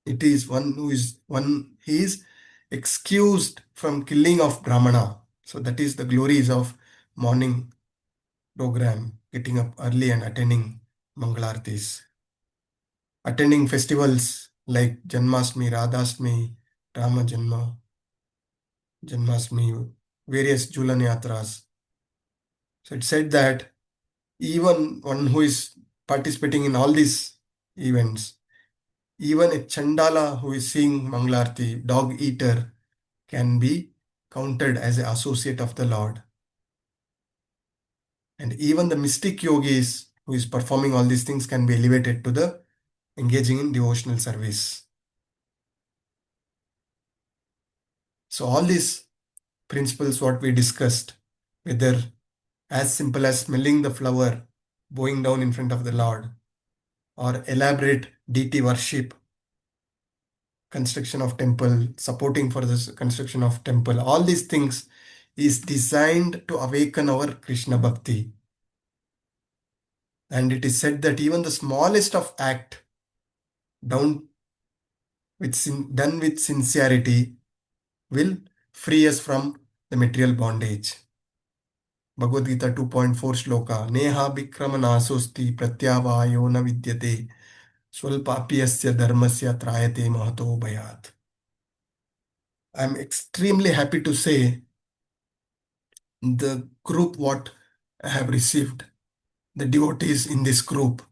it is he is excused from killing of Brahmana. So that is the glories of morning program, getting up early and attending Mangalartis. Attending festivals like Janmashtami, Radhashtami, Rama Janmashtami, various Julan Yatras. So it said that even one who is participating in all these events, even a Chandala who is seeing Mangalarti, dog eater, can be counted as an associate of the Lord. And even the mystic yogis who is performing all these things can be elevated to the engaging in devotional service. So all these principles what we discussed, whether as simple as smelling the flower, bowing down in front of the Lord, or elaborate deity worship, construction of temple, supporting for the construction of temple, all these things is designed to awaken our Krishna Bhakti. And it is said that even the smallest of act done with sincerity will free us from the material bondage. Bhagavadgita 2.4 shloka. Neha Bhikrama Nasosti Pratyavayo na vidyate Swalpapiyasya dharmasya trayate mahato bhayat. I am extremely happy to say the group what I have received, the devotees in this group,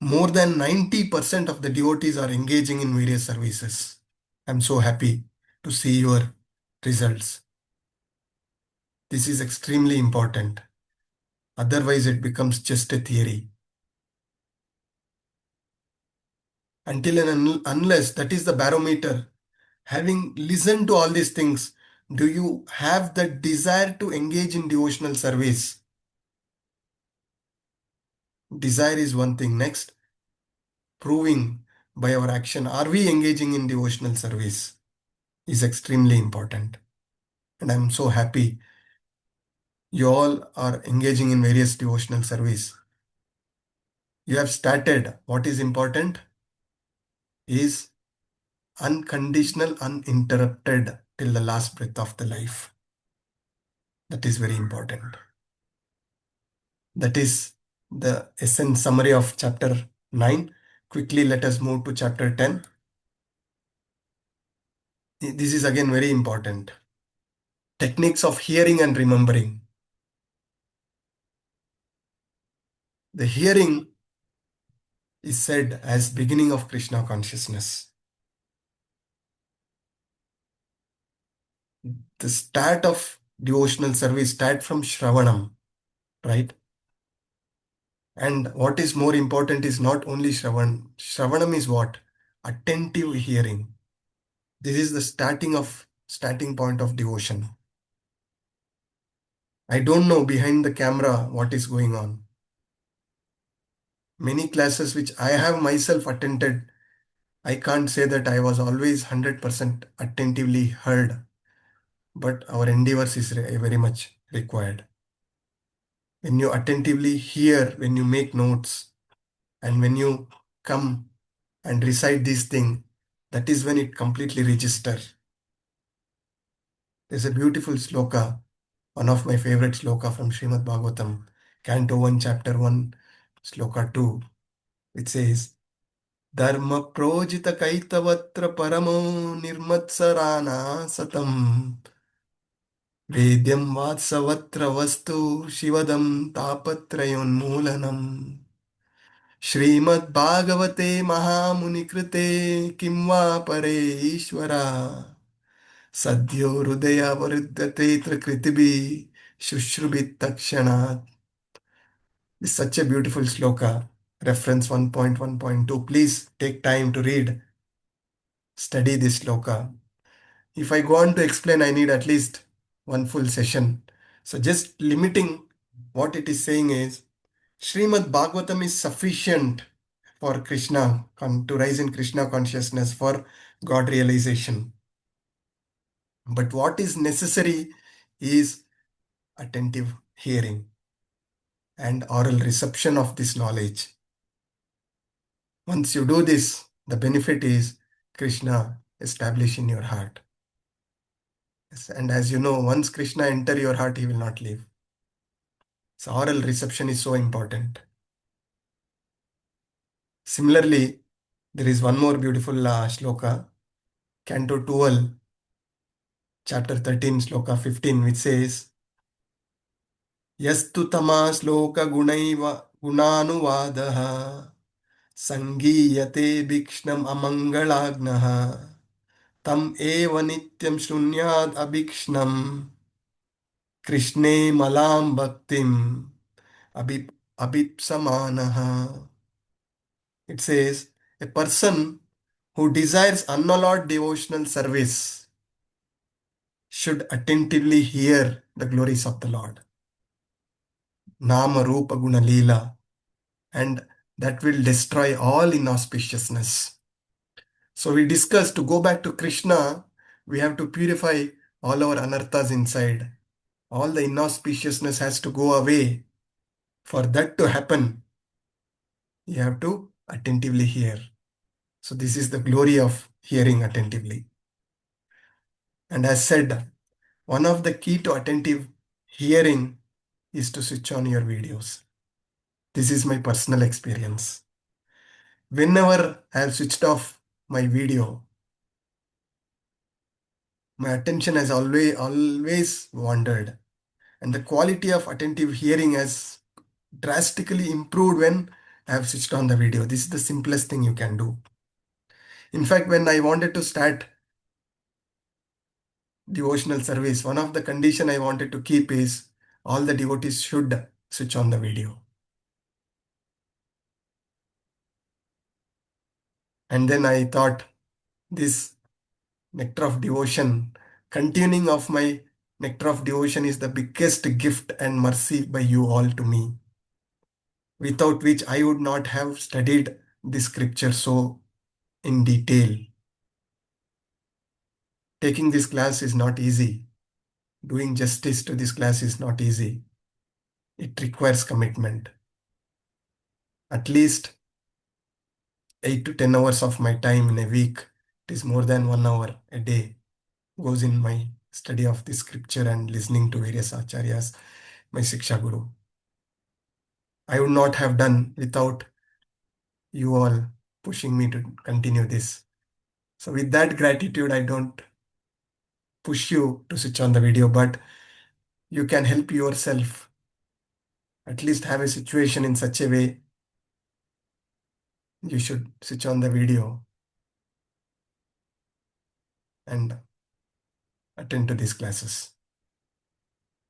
more than 90% of the devotees are engaging in various services. I'm so happy to see your results. This is extremely important. Otherwise, it becomes just a theory. Until and unless that is the barometer, having listened to all these things, do you have the desire to engage in devotional service? Desire is one thing. Next, proving by our action, are we engaging in devotional service, is extremely important. And I'm so happy you all are engaging in various devotional service. You have started. What is important is unconditional, uninterrupted till the last breath of the life. That is very important. That is the essence summary of chapter 9. Quickly, let us move to chapter 10. This is again very important. Techniques of hearing and remembering. The hearing is said as beginning of Krishna consciousness. The start of devotional service start from Shravanam, right? And what is more important is not only Shravan. Shravanam is what? Attentive hearing. This is the starting point of devotion. I don't know behind the camera what is going on. Many classes which I have myself attended, I can't say that I was always 100% attentively heard, but our endeavors is very much required. When you attentively hear, when you make notes, and when you come and recite this thing, that is when it completely registers. There's a beautiful sloka, one of my favorite sloka from Srimad Bhagavatam, Canto 1, Chapter 1, Sloka 2, which says, Dharma projita kaitavatra paramo nirmatsarana satam Vedyam vatsavatra vastu shivadam tapatrayonmulanam Srimad Bhagavate Mahamunikrite Kimva Pare Ishvara Sadhyo Hridaya Varuddhate Kritibi Shushrubit Takshanat. It's such a beautiful sloka. Reference 1.1.2. Please take time to read, study this sloka. If I go on to explain, I need at least one full session. So just limiting what it is saying is, Srimad Bhagavatam is sufficient for Krishna, to rise in Krishna consciousness, for God realization. But what is necessary is attentive hearing and oral reception of this knowledge. Once you do this, the benefit is Krishna established in your heart. Yes, and as you know, once Krishna enter your heart, he will not leave. So oral reception is so important. Similarly, there is one more beautiful shloka, Canto 12, chapter 13, sloka 15, which says, Yastu tama sloka gunanuvadaha sangiyate bhikshnam amangalagnaha tam eva nityam shrunyad abhikshnam Krishne malam bhaktim abhipsamanaha. It says, a person who desires unallowed devotional service should attentively hear the glories of the Lord. Nama Rupa Guna Leela, and that will destroy all inauspiciousness. So we discussed, to go back to Krishna, we have to purify all our anarthas inside. All the inauspiciousness has to go away. For that to happen, you have to attentively hear. So this is the glory of hearing attentively. And as said, one of the key to attentive hearing is to switch on your videos. This is my personal experience. Whenever I have switched off my video, my attention has always wandered. And the quality of attentive hearing has drastically improved when I have switched on the video. This is the simplest thing you can do. In fact, when I wanted to start devotional service, one of the condition I wanted to keep is all the devotees should switch on the video. And then I thought, this nectar of devotion, continuing of my nectar of devotion is the biggest gift and mercy by you all to me, without which I would not have studied this scripture so in detail. Taking this class is not easy. Doing justice to this class is not easy. It requires commitment. At least 8 to 10 hours of my time in a week, it is more than 1 hour a day, goes in my study of this scripture and listening to various acharyas, my Siksha Guru. I would not have done without you all pushing me to continue this. So with that gratitude, I don't push you to switch on the video, but you can help yourself. At least have a situation in such a way you should switch on the video and attend to these classes.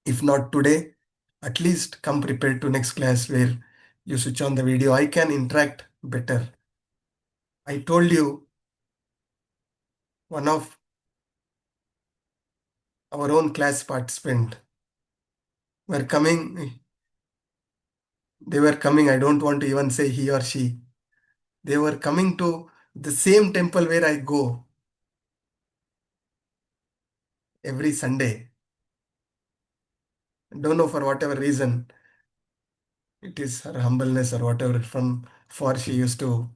If not today, at least come prepared to next class where you switch on the video. I can interact better. I told you, one of our own class participant were coming. They were coming, I don't want to even say he or she. They were coming to the same temple where I go every Sunday. Don't know for whatever reason. It is her humbleness or whatever. From far she used to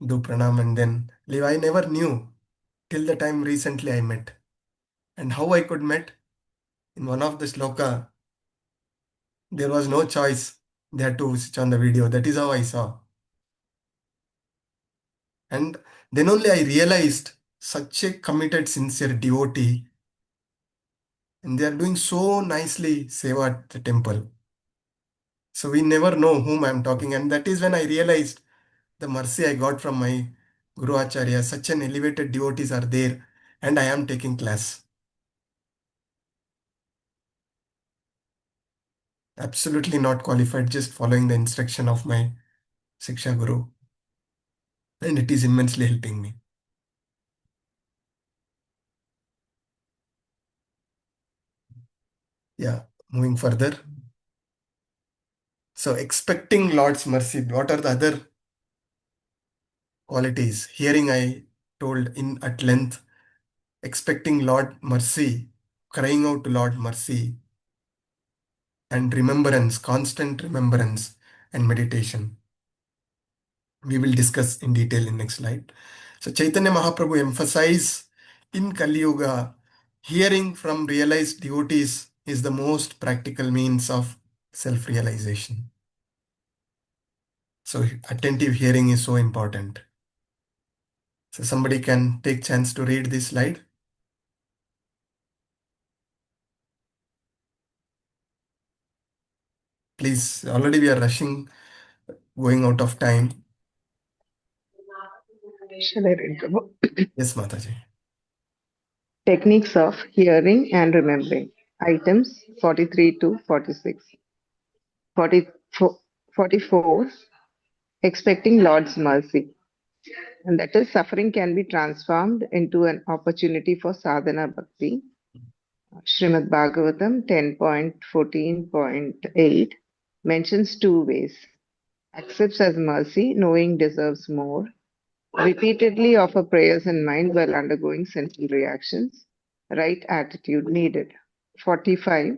do pranam and then leave. I never knew till the time recently I met. And how I could met? In one of the sloka, there was no choice. They had to switch on the video. That is how I saw. And then only I realized such a committed, sincere devotee. And they are doing so nicely seva at the temple. So we never know whom I am talking. And that is when I realized the mercy I got from my Guru Acharya. Such an elevated devotees are there and I am taking class. Absolutely not qualified, just following the instruction of my Siksha Guru. And it is immensely helping me. Yeah, moving further. So expecting Lord's mercy, what are the other qualities? Hearing I told in at length, expecting Lord mercy, crying out to Lord mercy, and remembrance, constant remembrance and meditation. We will discuss in detail in next slide. So Chaitanya Mahaprabhu emphasized in Kali Yuga, hearing from realized devotees is the most practical means of self-realization. So attentive hearing is so important. So somebody can take chance to read this slide. Please, already we are rushing, going out of time. Shall I read the book? Yes, Mataji. Techniques of hearing and remembering. Items 43 to 46. 44. Expecting Lord's mercy. And that is, suffering can be transformed into an opportunity for sadhana bhakti. Srimad Bhagavatam 10.14.8 mentions two ways. Accepts as mercy, knowing deserves more. Repeatedly offer prayers in mind while undergoing sensual reactions. Right attitude needed. 45.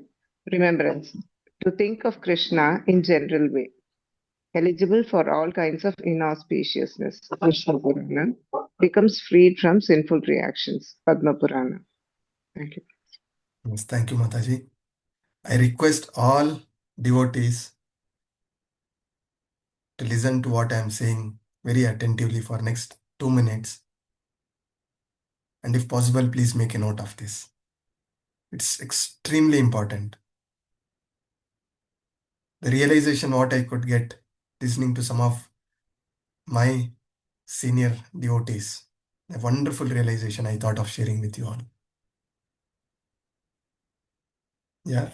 Remembrance. To think of Krishna in general way. Eligible for all kinds of inauspiciousness. Krishna Purana. Becomes freed from sinful reactions. Padma Purana. Thank you. Yes, thank you, Mataji. I request all devotees to listen to what I am saying very attentively for next 2 minutes. And if possible, please make a note of this. It's extremely important. The realization what I could get listening to some of my senior devotees. A wonderful realization I thought of sharing with you all. Yeah.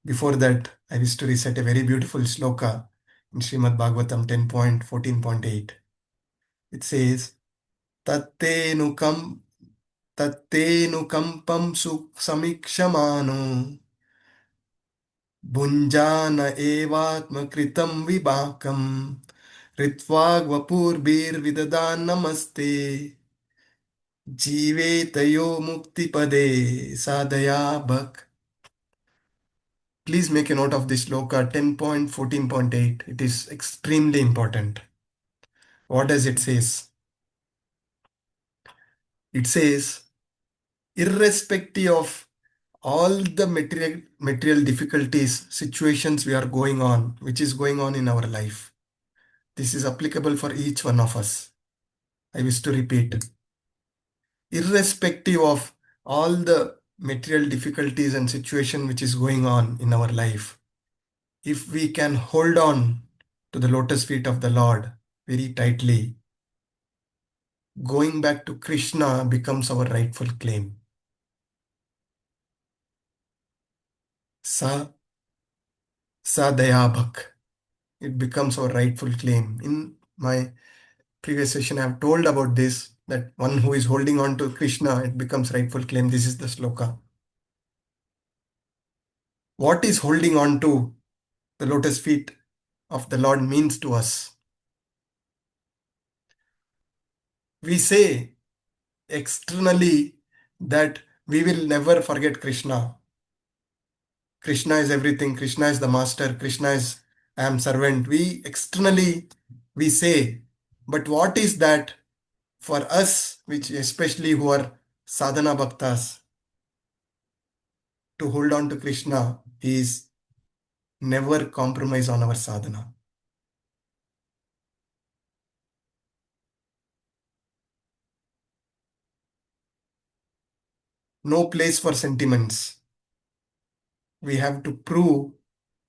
Before that, I wish to recite a very beautiful sloka in Srimad Bhagavatam 10.14.8. It says, Tattenukam kampam samikshamano Bunjana evatma kritam vibakam Ritvagvapurbir vidadan namaste Jivetayo muktipade sadaya bhak. Please make a note of this sloka 10.14.8. It is extremely important. What does it says? It says, irrespective of all the material difficulties, situations we are going on, which is going on in our life. This is applicable for each one of us. I wish to repeat. Irrespective of all the material difficulties and situation which is going on in our life, if we can hold on to the lotus feet of the Lord very tightly, going back to Krishna becomes our rightful claim. Sadayabhak. It becomes our rightful claim. In my previous session, I have told about this, that one who is holding on to Krishna, it becomes rightful claim. This is the sloka. What is holding on to the lotus feet of the Lord means to us? We say externally that we will never forget Krishna. Krishna is everything. Krishna is the master. Krishna is, I am servant. Externally we say, but what is that for us, which especially who are sadhana bhaktas, to hold on to Krishna is never compromise on our sadhana. No place for sentiments. We have to prove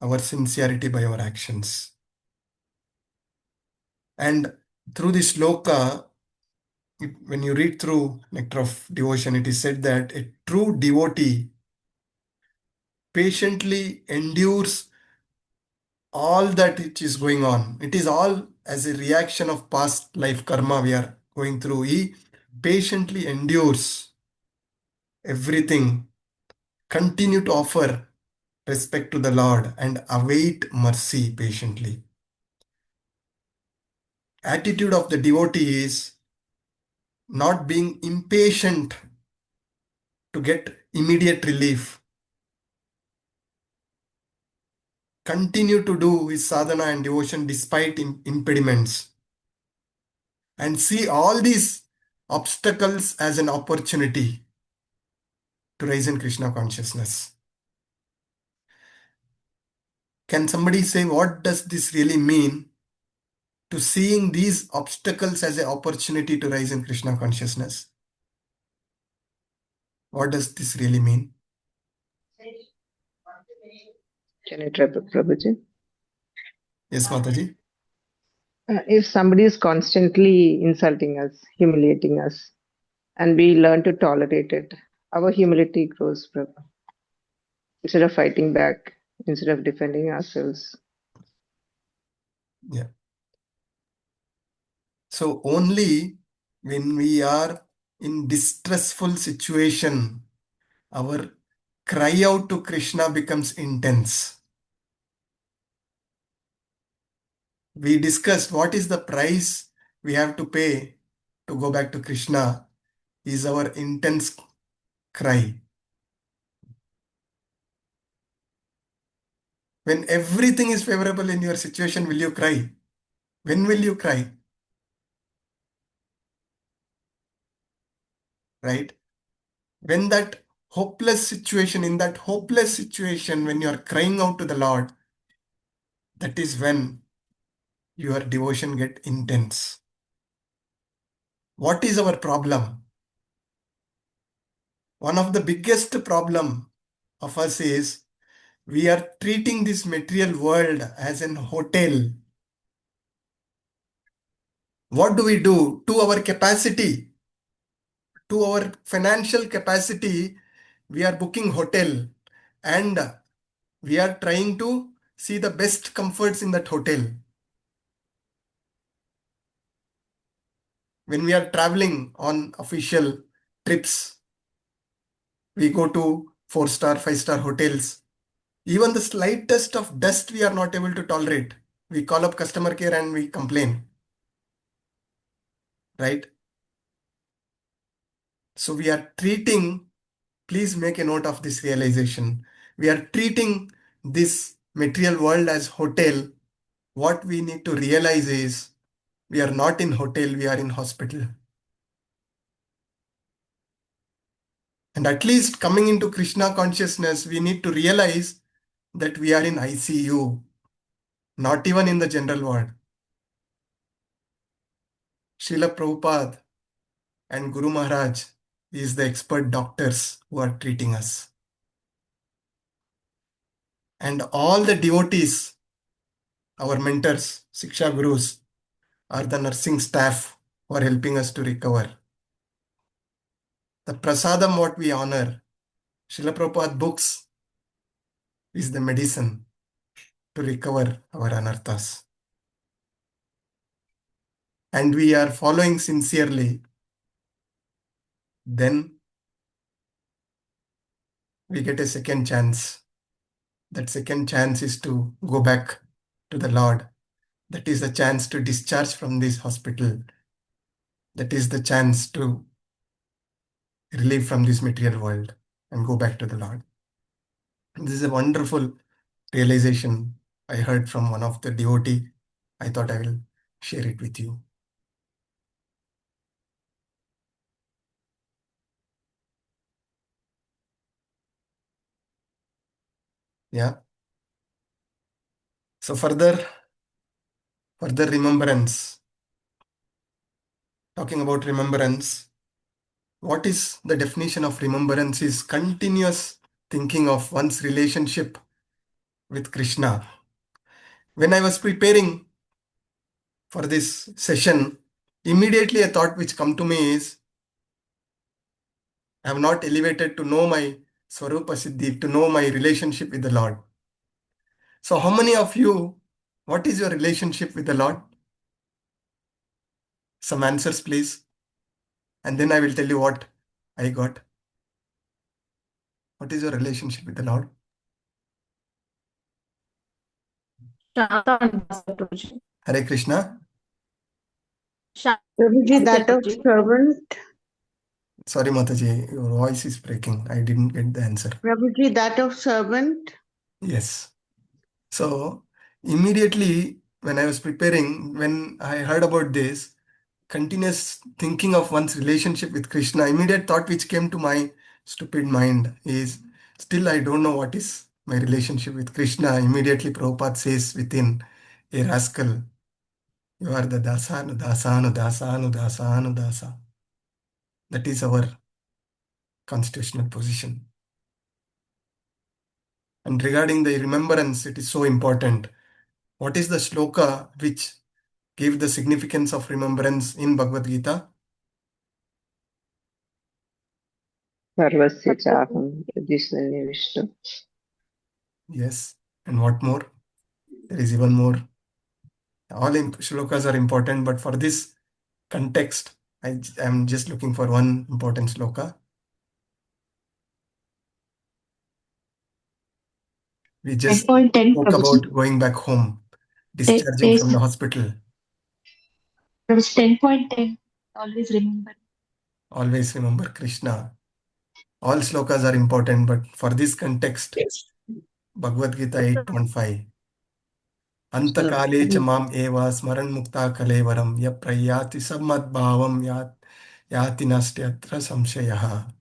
our sincerity by our actions. And through this sloka, when you read through Nectar of Devotion, it is said that a true devotee patiently endures all that which is going on. It is all as a reaction of past life karma we are going through. He patiently endures everything, continue to offer respect to the Lord and await mercy patiently. Attitude of the devotee is not being impatient to get immediate relief. Continue to do his sadhana and devotion despite impediments. And see all these obstacles as an opportunity to rise in Krishna consciousness. Can somebody say what does this really mean? To seeing these obstacles as an opportunity to rise in Krishna consciousness. What does this really mean? Can I try, Prabhuji? Yes, Mataji. If somebody is constantly insulting us, humiliating us, and we learn to tolerate it, our humility grows, Prabhu. Instead of fighting back, instead of defending ourselves. Yeah. So only when we are in distressful situation, our cry out to Krishna becomes intense. We discussed what is the price we have to pay to go back to Krishna is our intense cry. When everything is favorable in your situation, will you cry? When will you cry? Right? When that hopeless situation, in that hopeless situation, when you are crying out to the Lord, that is when your devotion get intense. What is our problem? One of the biggest problem of us is we are treating this material world as an hotel. What do we do? To our capacity, to our financial capacity, we are booking hotel and we are trying to see the best comforts in that hotel. When we are traveling on official trips, we go to 4-star, 5-star hotels. Even the slightest of dust we are not able to tolerate. We call up customer care and we complain. Right? So we are treating, please make a note of this realization. We are treating this material world as hotel. What we need to realize is we are not in hotel, we are in hospital. And at least coming into Krishna consciousness, we need to realize that we are in ICU, not even in the general ward. Srila Prabhupada and Guru Maharaj is the expert doctors who are treating us. And all the devotees, our mentors, Siksha Gurus, are the nursing staff who are helping us to recover. The prasadam what we honor, Srila Prabhupada books, is the medicine to recover our anarthas. And we are following sincerely, then we get a second chance. That second chance is to go back to the Lord. That is the chance to discharge from this hospital. That is the chance to relieve from this material world and go back to the Lord. And this is a wonderful realization I heard from one of the devotee. I thought I will share it with you. Yeah. So further remembrance. Talking about remembrance, what is the definition of remembrance is continuous thinking of one's relationship with Krishna. When I was preparing for this session, immediately a thought which come to me is, I have not elevated to know my Swarupa Siddhi, to know my relationship with the Lord. So how many of you, what is your relationship with the Lord? Some answers, please. And then I will tell you what I got. What is your relationship with the Lord? Shanta and Basa, Prabhuji. Hare Krishna. Shanta Prabhuji, that of Prabhuji. servant. Sorry, Mataji, your voice is breaking. I didn't get the answer. Prabhuji, that of servant. Yes. So immediately when I was preparing, when I heard about this, continuous thinking of one's relationship with Krishna, immediate thought which came to my stupid mind is, still I don't know what is my relationship with Krishna. Immediately Prabhupada says within, a rascal, you are the dasa, no dasa, no dasa, no dasa, no dasa. That is our constitutional position. And regarding the remembrance, it is so important. what is the shloka which give the significance of remembrance in Bhagavad Gita? Sarvasya chaham Hridisanya Vishnu. Yes. And what more? There is even more. All shlokas are important, but for this context, I am just looking for one important shloka. We just 10.10, spoke Prabhuji. about going back home, discharging from the hospital. That was 10.10. Always remember. Always remember Krishna. All shlokas are important, but for this context, Bhagavad Gita 8.5. Antakale cha mam eva smaran mukta kalevaram ya prayati sammad bhavam yati nastyatra samshayaha.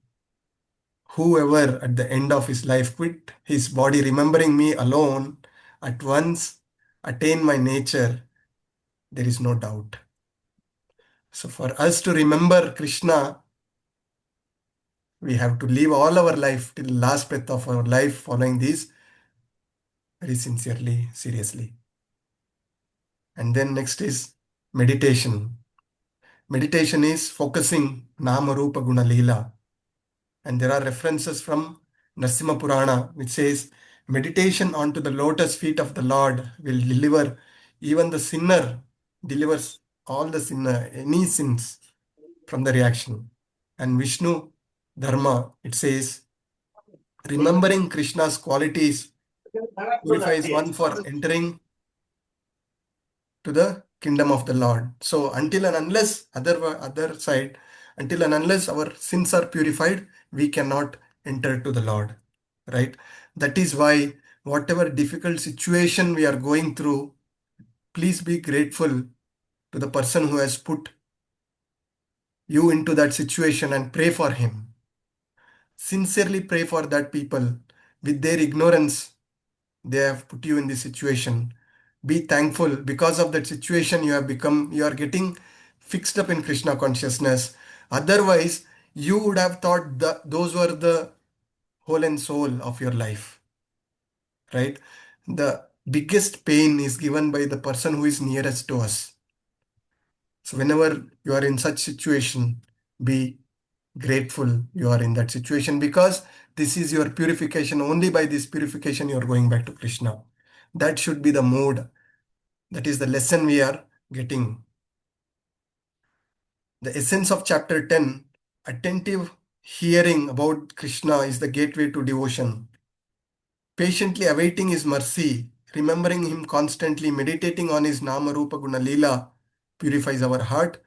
Whoever at the end of his life quit his body remembering me alone, at once attain my nature, there is no doubt. So for us to remember Krishna, we have to live all our life till the last breath of our life following these very sincerely, seriously. And then next is meditation. Meditation is focusing Nama Rupa Guna Leela. And there are references from Narasimha Purana which says meditation onto the lotus feet of the Lord will deliver even the sinner, delivers all the sinner, any sins from the reaction. And Vishnu Dharma, it says remembering Krishna's qualities purifies one for entering to the kingdom of the Lord. So until and unless other side, until and unless our sins are purified, we cannot enter to the Lord. Right? That is why whatever difficult situation we are going through, please be grateful to the person who has put you into that situation and pray for him. Sincerely pray for that people. With their ignorance, they have put you in this situation. Be thankful because of that situation you are getting fixed up in Krishna consciousness. Otherwise, you would have thought that those were the whole and soul of your life. Right? The biggest pain is given by the person who is nearest to us. So whenever you are in such situation, be grateful you are in that situation because this is your purification. Only by this purification you are going back to Krishna. That should be the mode. That is the lesson we are getting. The essence of chapter 10, attentive hearing about Krishna is the gateway to devotion. Patiently awaiting his mercy, remembering him constantly, meditating on his Nama Rupa Guna Leela purifies our heart.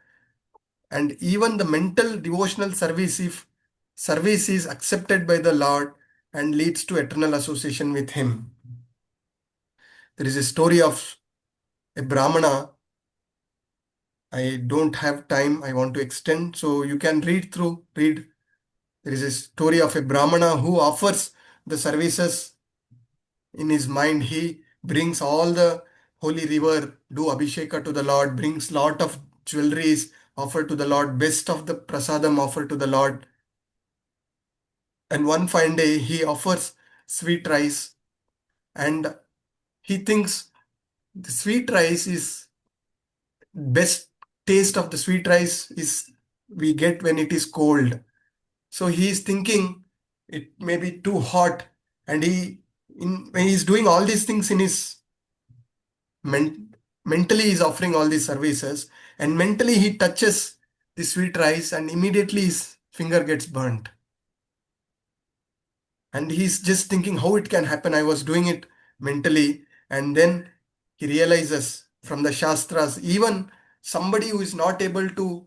And even the mental devotional service, if service is accepted by the Lord and leads to eternal association with him. There is a story of a Brahmana. I don't have time. I want to extend. So you can read. There is a story of a Brahmana who offers the services in his mind. He brings all the holy river, do abhisheka to the Lord, brings lot of jewelries, offer to the Lord, best of the prasadam offer to the Lord. And one fine day he offers sweet rice and he thinks the sweet rice is best taste of the sweet rice is we get when it is cold. So he is thinking it may be too hot and when he is doing all these things in his mentally he is offering all these services and mentally he touches the sweet rice and immediately his finger gets burnt. And he's just thinking how it can happen. I was doing it mentally. And then he realizes from the Shastras, even somebody who is not able to,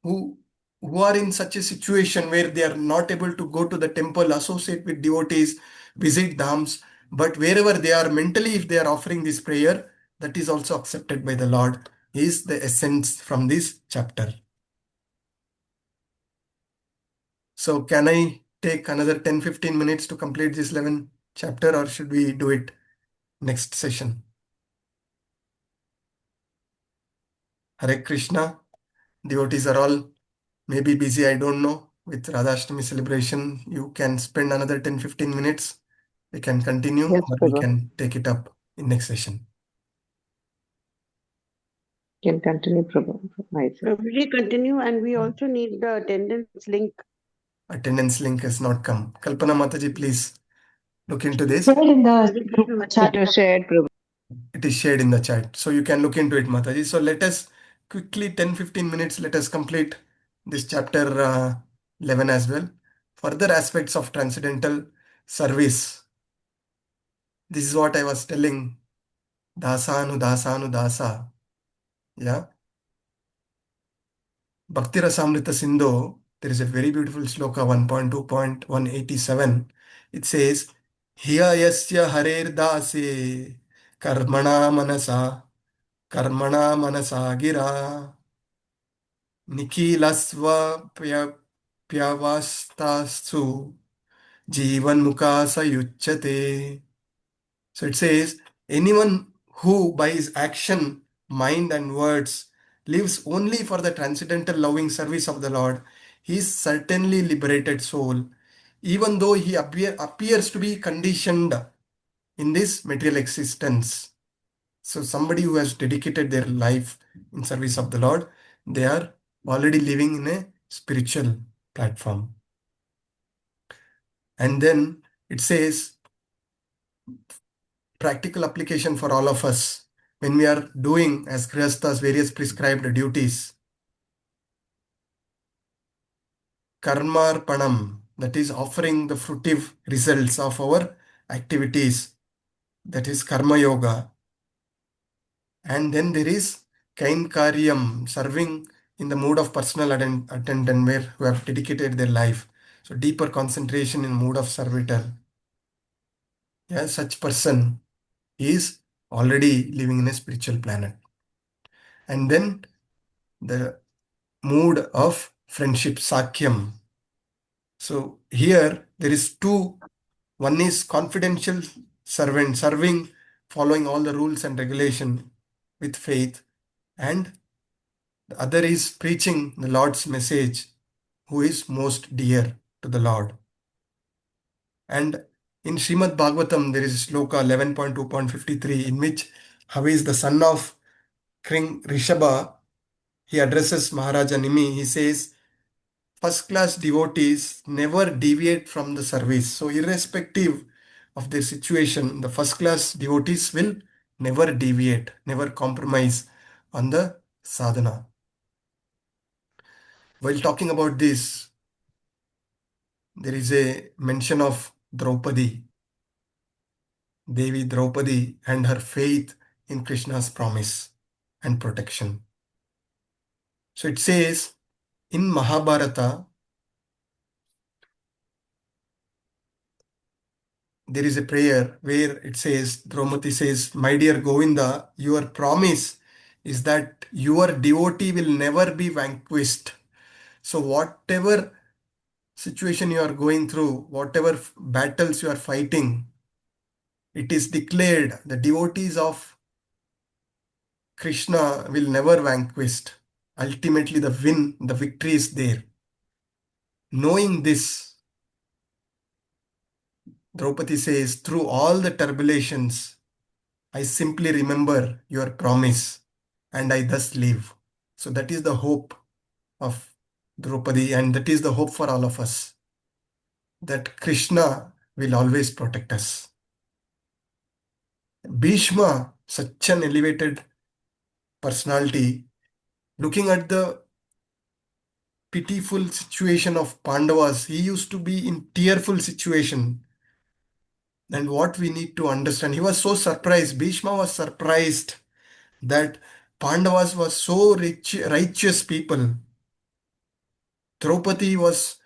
who are in such a situation where they are not able to go to the temple, associate with devotees, visit dhams, but wherever they are mentally, if they are offering this prayer, that is also accepted by the Lord, is the essence from this chapter. So can I take another 10-15 minutes to complete this 11th chapter or should we do it next session? Hare Krishna. Devotees are all maybe busy, I don't know. With Radhashtami celebration, you can spend another 10-15 minutes. We can continue Yes, or we Prabhu. can take it up in next session. Can continue, Prabhu. Prabhuji, continue, and we also need the attendance link. Attendance link has not come. Kalpana Mataji, please look into this. Share in the group chat. It was shared, Prabhu. It is shared in the chat, so you can look into it, Mataji. So let us quickly, 10-15 minutes, let us complete this chapter 11 as well. Further aspects of transcendental service. This is what I was telling. Dasanu, dasanu, dasa. Yeah. Bhakti Rasamrita Sindhu, there is a very beautiful sloka 1.2.187. It says, Hiya yasya harer dase karmana manasa gira nikilasva pyavastasu jivan mukasa yuchyate. So it says, anyone who by his action, mind and words lives only for the transcendental loving service of the Lord, he is certainly liberated soul, even though he appears to be conditioned in this material existence. So somebody who has dedicated their life in service of the Lord, they are already living in a spiritual platform. And then it says, practical application for all of us when we are doing as Grihasthas various prescribed duties. Karmarpanam, that is offering the fruitive results of our activities, that is Karma Yoga. And then there is Kain Karyam, serving in the mood of personal attendant where who have dedicated their life. So deeper concentration in mood of servitor. Yeah, such person is already living in a spiritual planet. And then the mood of friendship, Sakyam. So here there is two. One is confidential servant, serving, following all the rules and regulation with faith. And the other is preaching the Lord's message, who is most dear to the Lord. And in Srimad Bhagavatam, there is sloka 11.2.53 in which Havi, the son of King Rishabha, he addresses Maharaja Nimi. He says, first class devotees never deviate from the service. So irrespective of their situation, the first class devotees will never deviate, never compromise on the sadhana. While talking about this, there is a mention of Draupadi, Devi Draupadi, and her faith in Krishna's promise and protection. So it says in Mahabharata, there is a prayer where it says, Draupadi says, my dear Govinda, your promise is that your devotee will never be vanquished. So whatever situation you are going through, whatever battles you are fighting, it is declared the devotees of Krishna will never vanquished. Ultimately the victory is there. Knowing this, Draupadi says, through all the turbulations, I simply remember your promise and I thus live. So that is the hope of Draupadi, and that is the hope for all of us, that Krishna will always protect us. Bhishma, such an elevated personality, looking at the pitiful situation of Pandavas, he used to be in tearful situation. And what we need to understand, he was so surprised, Bhishma was surprised that Pandavas were so righteous people. Draupadi was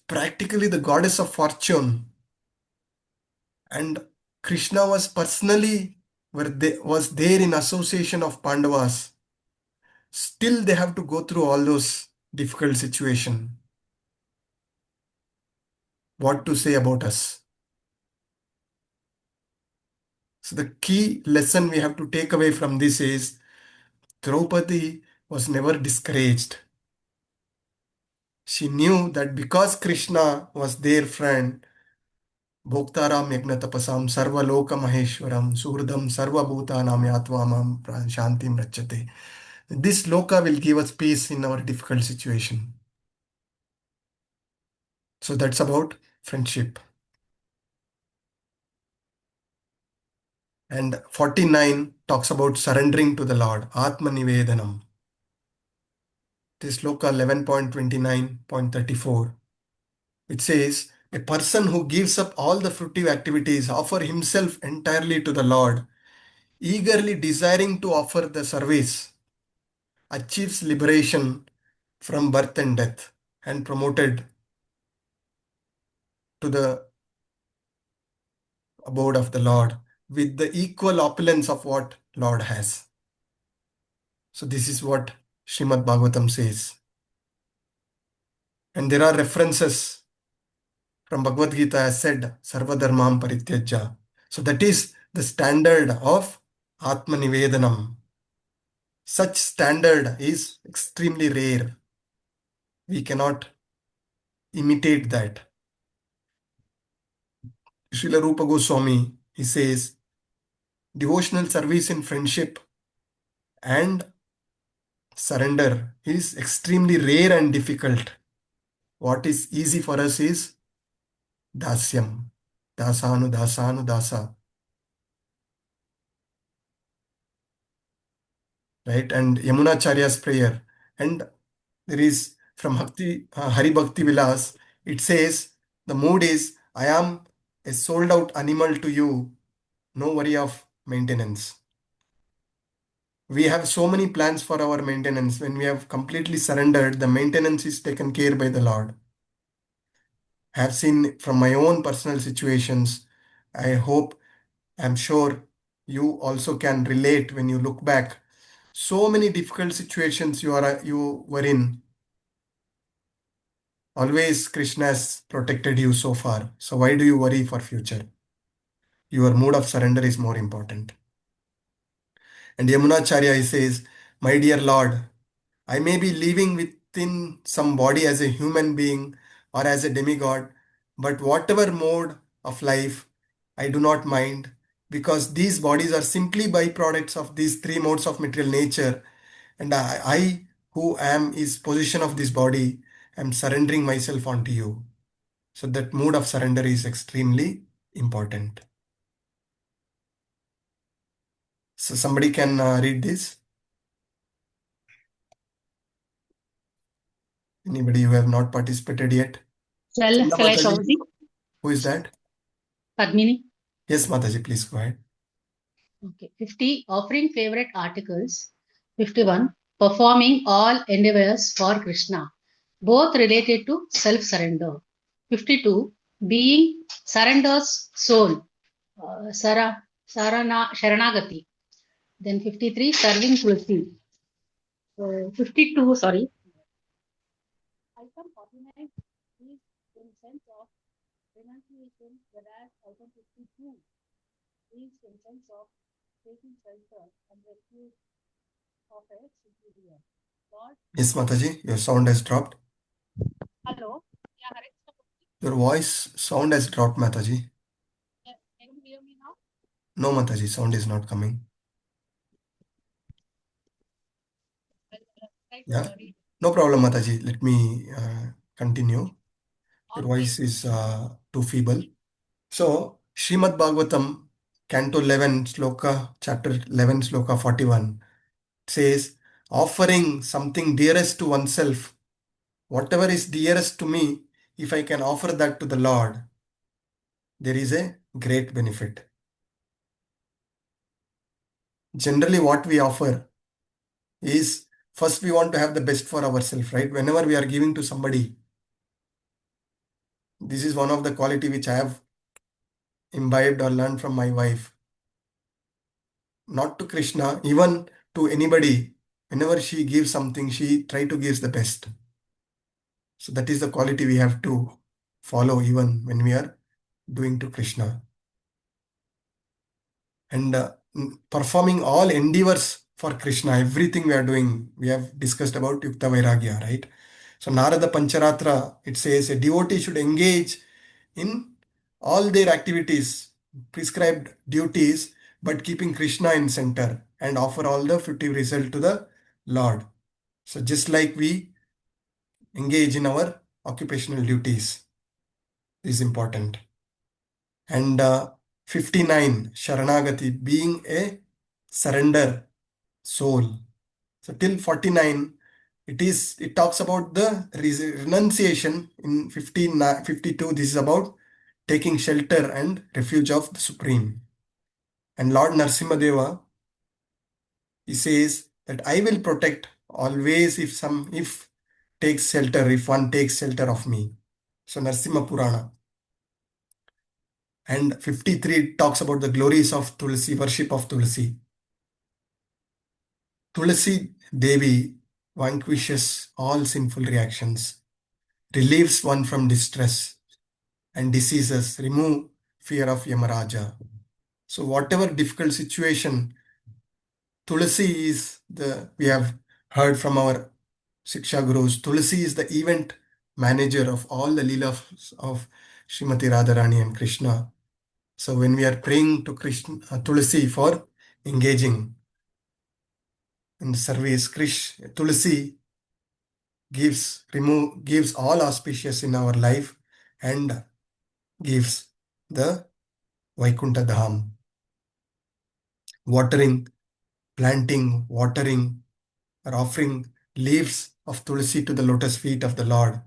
practically the goddess of fortune. And Krishna was personally was there in association of Pandavas. Still they have to go through all those difficult situations. What to say about us? So the key lesson we have to take away from this is Draupadi was never discouraged. She knew that because Krishna was their friend, Bhoktaram Yagnatapasam Sarvaloka Maheshwaram Surdam Sarvabhutanam Yatvamam Shantim Rachate. This loka will give us peace in our difficult situation. So that's about friendship. And 49 talks about surrendering to the Lord, Atma Nivedanam. This loka 11.29.34. It says, a person who gives up all the fruitive activities, offer himself entirely to the Lord, eagerly desiring to offer the service, achieves liberation from birth and death and promoted to the abode of the Lord with the equal opulence of what Lord has. So this is what Srimad Bhagavatam says. And there are references from Bhagavad-Gita as said, Sarvadharmam Parityaja. So that is the standard of Atma Nivedanam. Such standard is extremely rare. We cannot imitate that. Srila Rupa Goswami, he says, devotional service in friendship and surrender is extremely rare and difficult. What is easy for us is dasyam, dasanu, dasanu, dasa. Right? And Yamunacharya's prayer. And there is from Hari Bhakti Vilas, it says, the mood is, I am a sold out animal to you, no worry of maintenance. We have so many plans for our maintenance. When we have completely surrendered, the maintenance is taken care by the Lord. I have seen from my own personal situations. I hope, I'm sure you also can relate when you look back. So many difficult situations you were in. Always Krishna has protected you so far. So why do you worry for future? Your mood of surrender is more important. And Yamunacharya he says, my dear Lord, I may be living within some body as a human being or as a demigod, but whatever mode of life, I do not mind, because these bodies are simply byproducts of these three modes of material nature, and I who am is possession of this body, am surrendering myself onto you. So that mode of surrender is extremely important. So somebody can read this. Anybody who have not participated yet? Shall Chanda I, Mataji, Prabhuji? who is that? Padmini? Yes, Mataji, please go ahead. Okay. 50, offering favorite articles. 51, performing all endeavors for Krishna, both related to self-surrender. 52, being surrender's soul, Sharanagati. Then 53, serving Tulsi. 52, sorry. Item 49 is in sense of renunciation, whereas item 52 is in sense of taking shelter and refuge of a superior. Lord, Yes, Mataji, your sound has dropped. hello. Yeah, Hare Krishna. Your voice sound has dropped, Mataji. Yeah, can you hear me now? No, Mataji, sound is not coming. Right, Yeah, no problem, Mataji. Let me continue. Your voice is too feeble. So, Srimad Bhagavatam, Canto 11, Sloka, Chapter 11, Sloka 41 says, offering something dearest to oneself, whatever is dearest to me, if I can offer that to the Lord, there is a great benefit. Generally, what we offer is first we want to have the best for ourselves, right? Whenever we are giving to somebody, this is one of the quality which I have imbibed or learned from my wife. Not to Krishna, even to anybody, whenever she gives something, she try to give the best. So that is the quality we have to follow even when we are doing to Krishna. And performing all endeavors for Krishna, everything we are doing, we have discussed about Yukta Vairagya, right? So Narada Pancharatra, it says a devotee should engage in all their activities, prescribed duties, but keeping Krishna in center and offer all the fruitive result to the Lord. So just like we engage in our occupational duties is important. And 59, Sharanagati, being a surrender soul. So till 49, it talks about the renunciation. In 52, this is about taking shelter and refuge of the Supreme. And Lord Narasimhadeva, he says that I will protect always if one takes shelter of me. So Narasimha Purana. And 53 talks about the glories of Tulsi, worship of Tulsi. Tulsi Devi vanquishes all sinful reactions, relieves one from distress and diseases, remove fear of Yamaraja. So whatever difficult situation, Tulsi is we have heard from our Shiksha Gurus, Tulsi is the event manager of all the Leelas of Srimati Radharani and Krishna. So when we are praying to Krishna, Tulsi for engaging in service, Tulsi gives all auspicious in our life and gives the Vaikuntha Dham. Planting, watering, or offering leaves of Tulsi to the lotus feet of the Lord.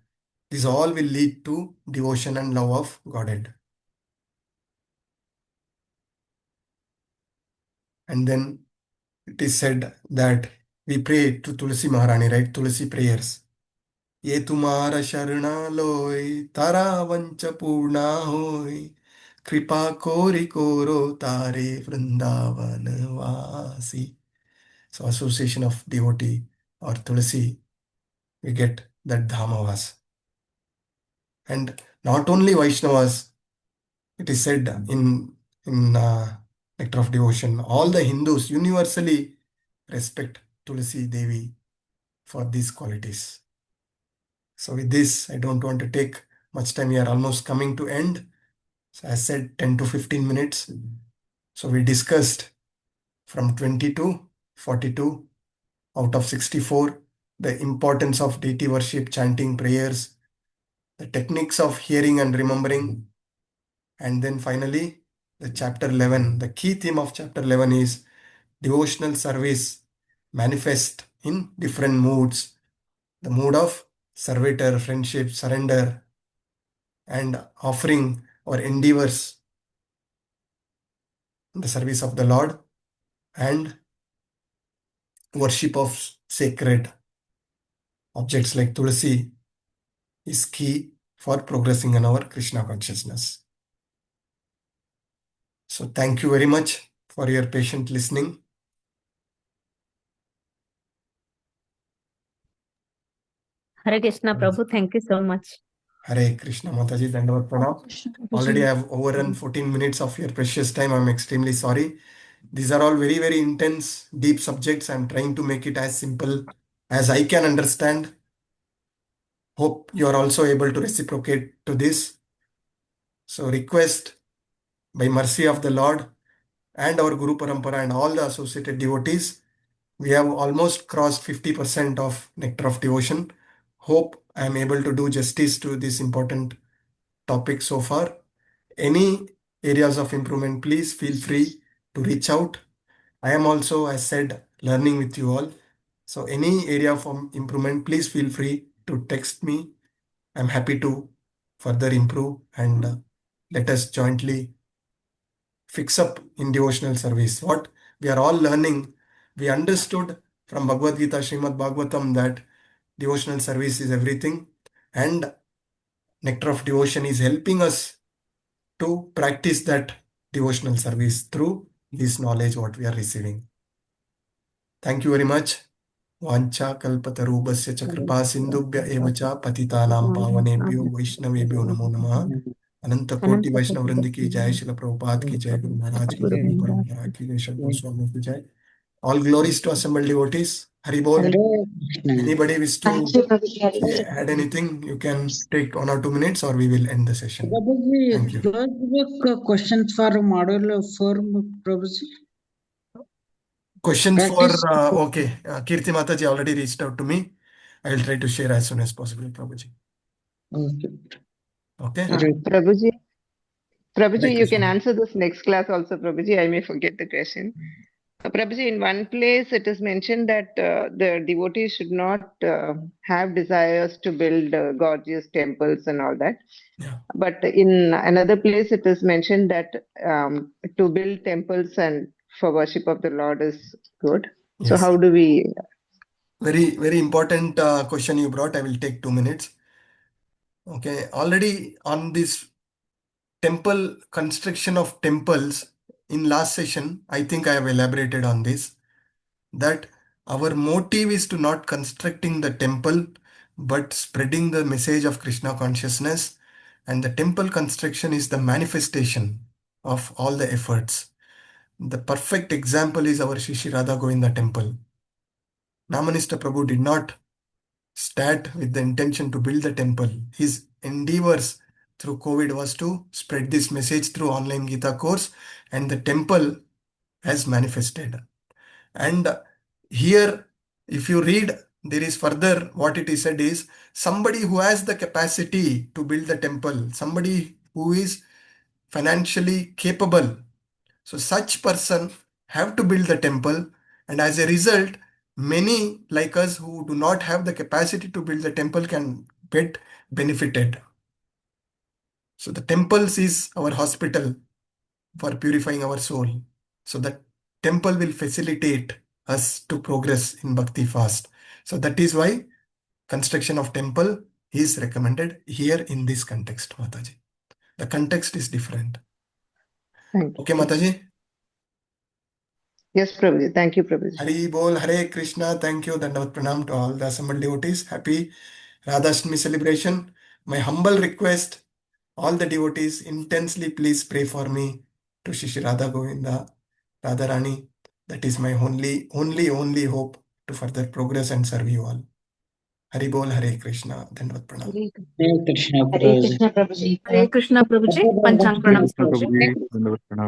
These all will lead to devotion and love of Godhead. And then it is said that we pray to Tulsi Maharani, right? Tulsi prayers. Ye tumhara sharna loy, tara vancha purna hoy, kripa kori koro tare vrindavan vasi. So association of devotee or Tulsi, we get that Dhamavas. And not only Vaishnavas, it is said in Nectar of Devotion, all the Hindus universally respect Tulsi Devi for these qualities. So with this, I don't want to take much time. We are almost coming to end. So I said 10 to 15 minutes. So we discussed from 20 to 42 out of 64, the importance of deity worship, chanting, prayers, the techniques of hearing and remembering. And then finally, the chapter 11, the key theme of chapter 11 is devotional service manifest in different moods. The mood of servitor, friendship, surrender, and offering our endeavors in the service of the Lord, and worship of sacred objects like Tulsi is key for progressing in our Krishna consciousness. So thank you very much for your patient listening. Hare Krishna, Prabhu. Thank you so much. Hare Krishna, Mataji, Dandavat Pranam. Already I have overrun 14 minutes of your precious time. I'm extremely sorry. These are all very, very intense, deep subjects. I'm trying to make it as simple as I can understand. Hope you are also able to reciprocate to this. So request, by mercy of the Lord and our Guru Parampara and all the associated devotees, we have almost crossed 50% of Nectar of Devotion. Hope I am able to do justice to this important topic so far. Any areas of improvement, please feel free to reach out. I am also, as said, learning with you all. So any area of improvement, please feel free to text me. I'm happy to further improve and let us jointly fix up in devotional service. What we are all learning, we understood from Bhagavadgita, Srimad Bhagavatam, that devotional service is everything, and Nectar of Devotion is helping us to practice that devotional service through this knowledge what we are receiving. Thank you very much. Vancha kalpatarubhasya cha kripa sindhubhya eva cha patitanam pavanebhyo vaishnavebhyo namo namaha. अनंत कोटि वैष्णव वृंद की जय, श्रील प्रभुपाद की जय, गुरु महाराज की जय, गुरु परंपरा की जय, शंकर स्वामी की जय. All glories to assembled devotees. Hari Bol. Hare Krishna. Anybody wish Thank to you, Prabhuji. add anything? You can take 1 or 2 minutes, or we will end the session. Thank you. Prabhuji, book questions for module 4, Prabhuji. Question Practice. for, okay, Kirti Mataji already reached out to me. I will try to share as soon as possible, Prabhuji. Okay. Prabhuji, Hare you can Krishna. answer this next class also, Prabhuji. I may forget the question. Prabhuji, in one place it is mentioned that the devotees should not have desires to build gorgeous temples and all that. Yeah. But in another place it is mentioned that to build temples and for worship of the Lord is good. Yes. So how do we... Very, very important question you brought. I will take 2 minutes. Okay. Already on this temple construction of temples in last session, I think I have elaborated on this, that our motive is to not constructing the temple, but spreading the message of Krishna consciousness. And the temple construction is the manifestation of all the efforts. The perfect example is our Shri Radha Govinda temple. Namanista Prabhu did not start with the intention to build the temple. His endeavors through COVID was to spread this message through online Gita course, and the temple has manifested. And here, if you read, there is further what it is said is somebody who has the capacity to build the temple, somebody who is financially capable. So such person have to build the temple, and as a result, many like us who do not have the capacity to build the temple can get benefited. So the temples is our hospital for purifying our soul. So the temple will facilitate us to progress in bhakti fast. So that is why construction of temple is recommended here in this context, Mataji. The context is different. Thank you. Okay, Mataji? Yes, Prabhuji. Thank you, Prabhuji. Hari Bol, Hare Krishna. Thank you. Dandavat Pranam to all the assembled devotees. Happy Radhashtami celebration. My humble request, all the devotees, intensely please pray for me to Shri Radha Govinda, Radha Rani. That is my only hope to further progress and serve you all. Hari Bol, Hare Krishna. Dandavat Pranam. Hare Krishna, Hare Krishna, Prabhuji. Hare Krishna Prabhuji. Panchang Hare Pranams Krishna Prabhuji. Prabhuji. Dandavat Pranam.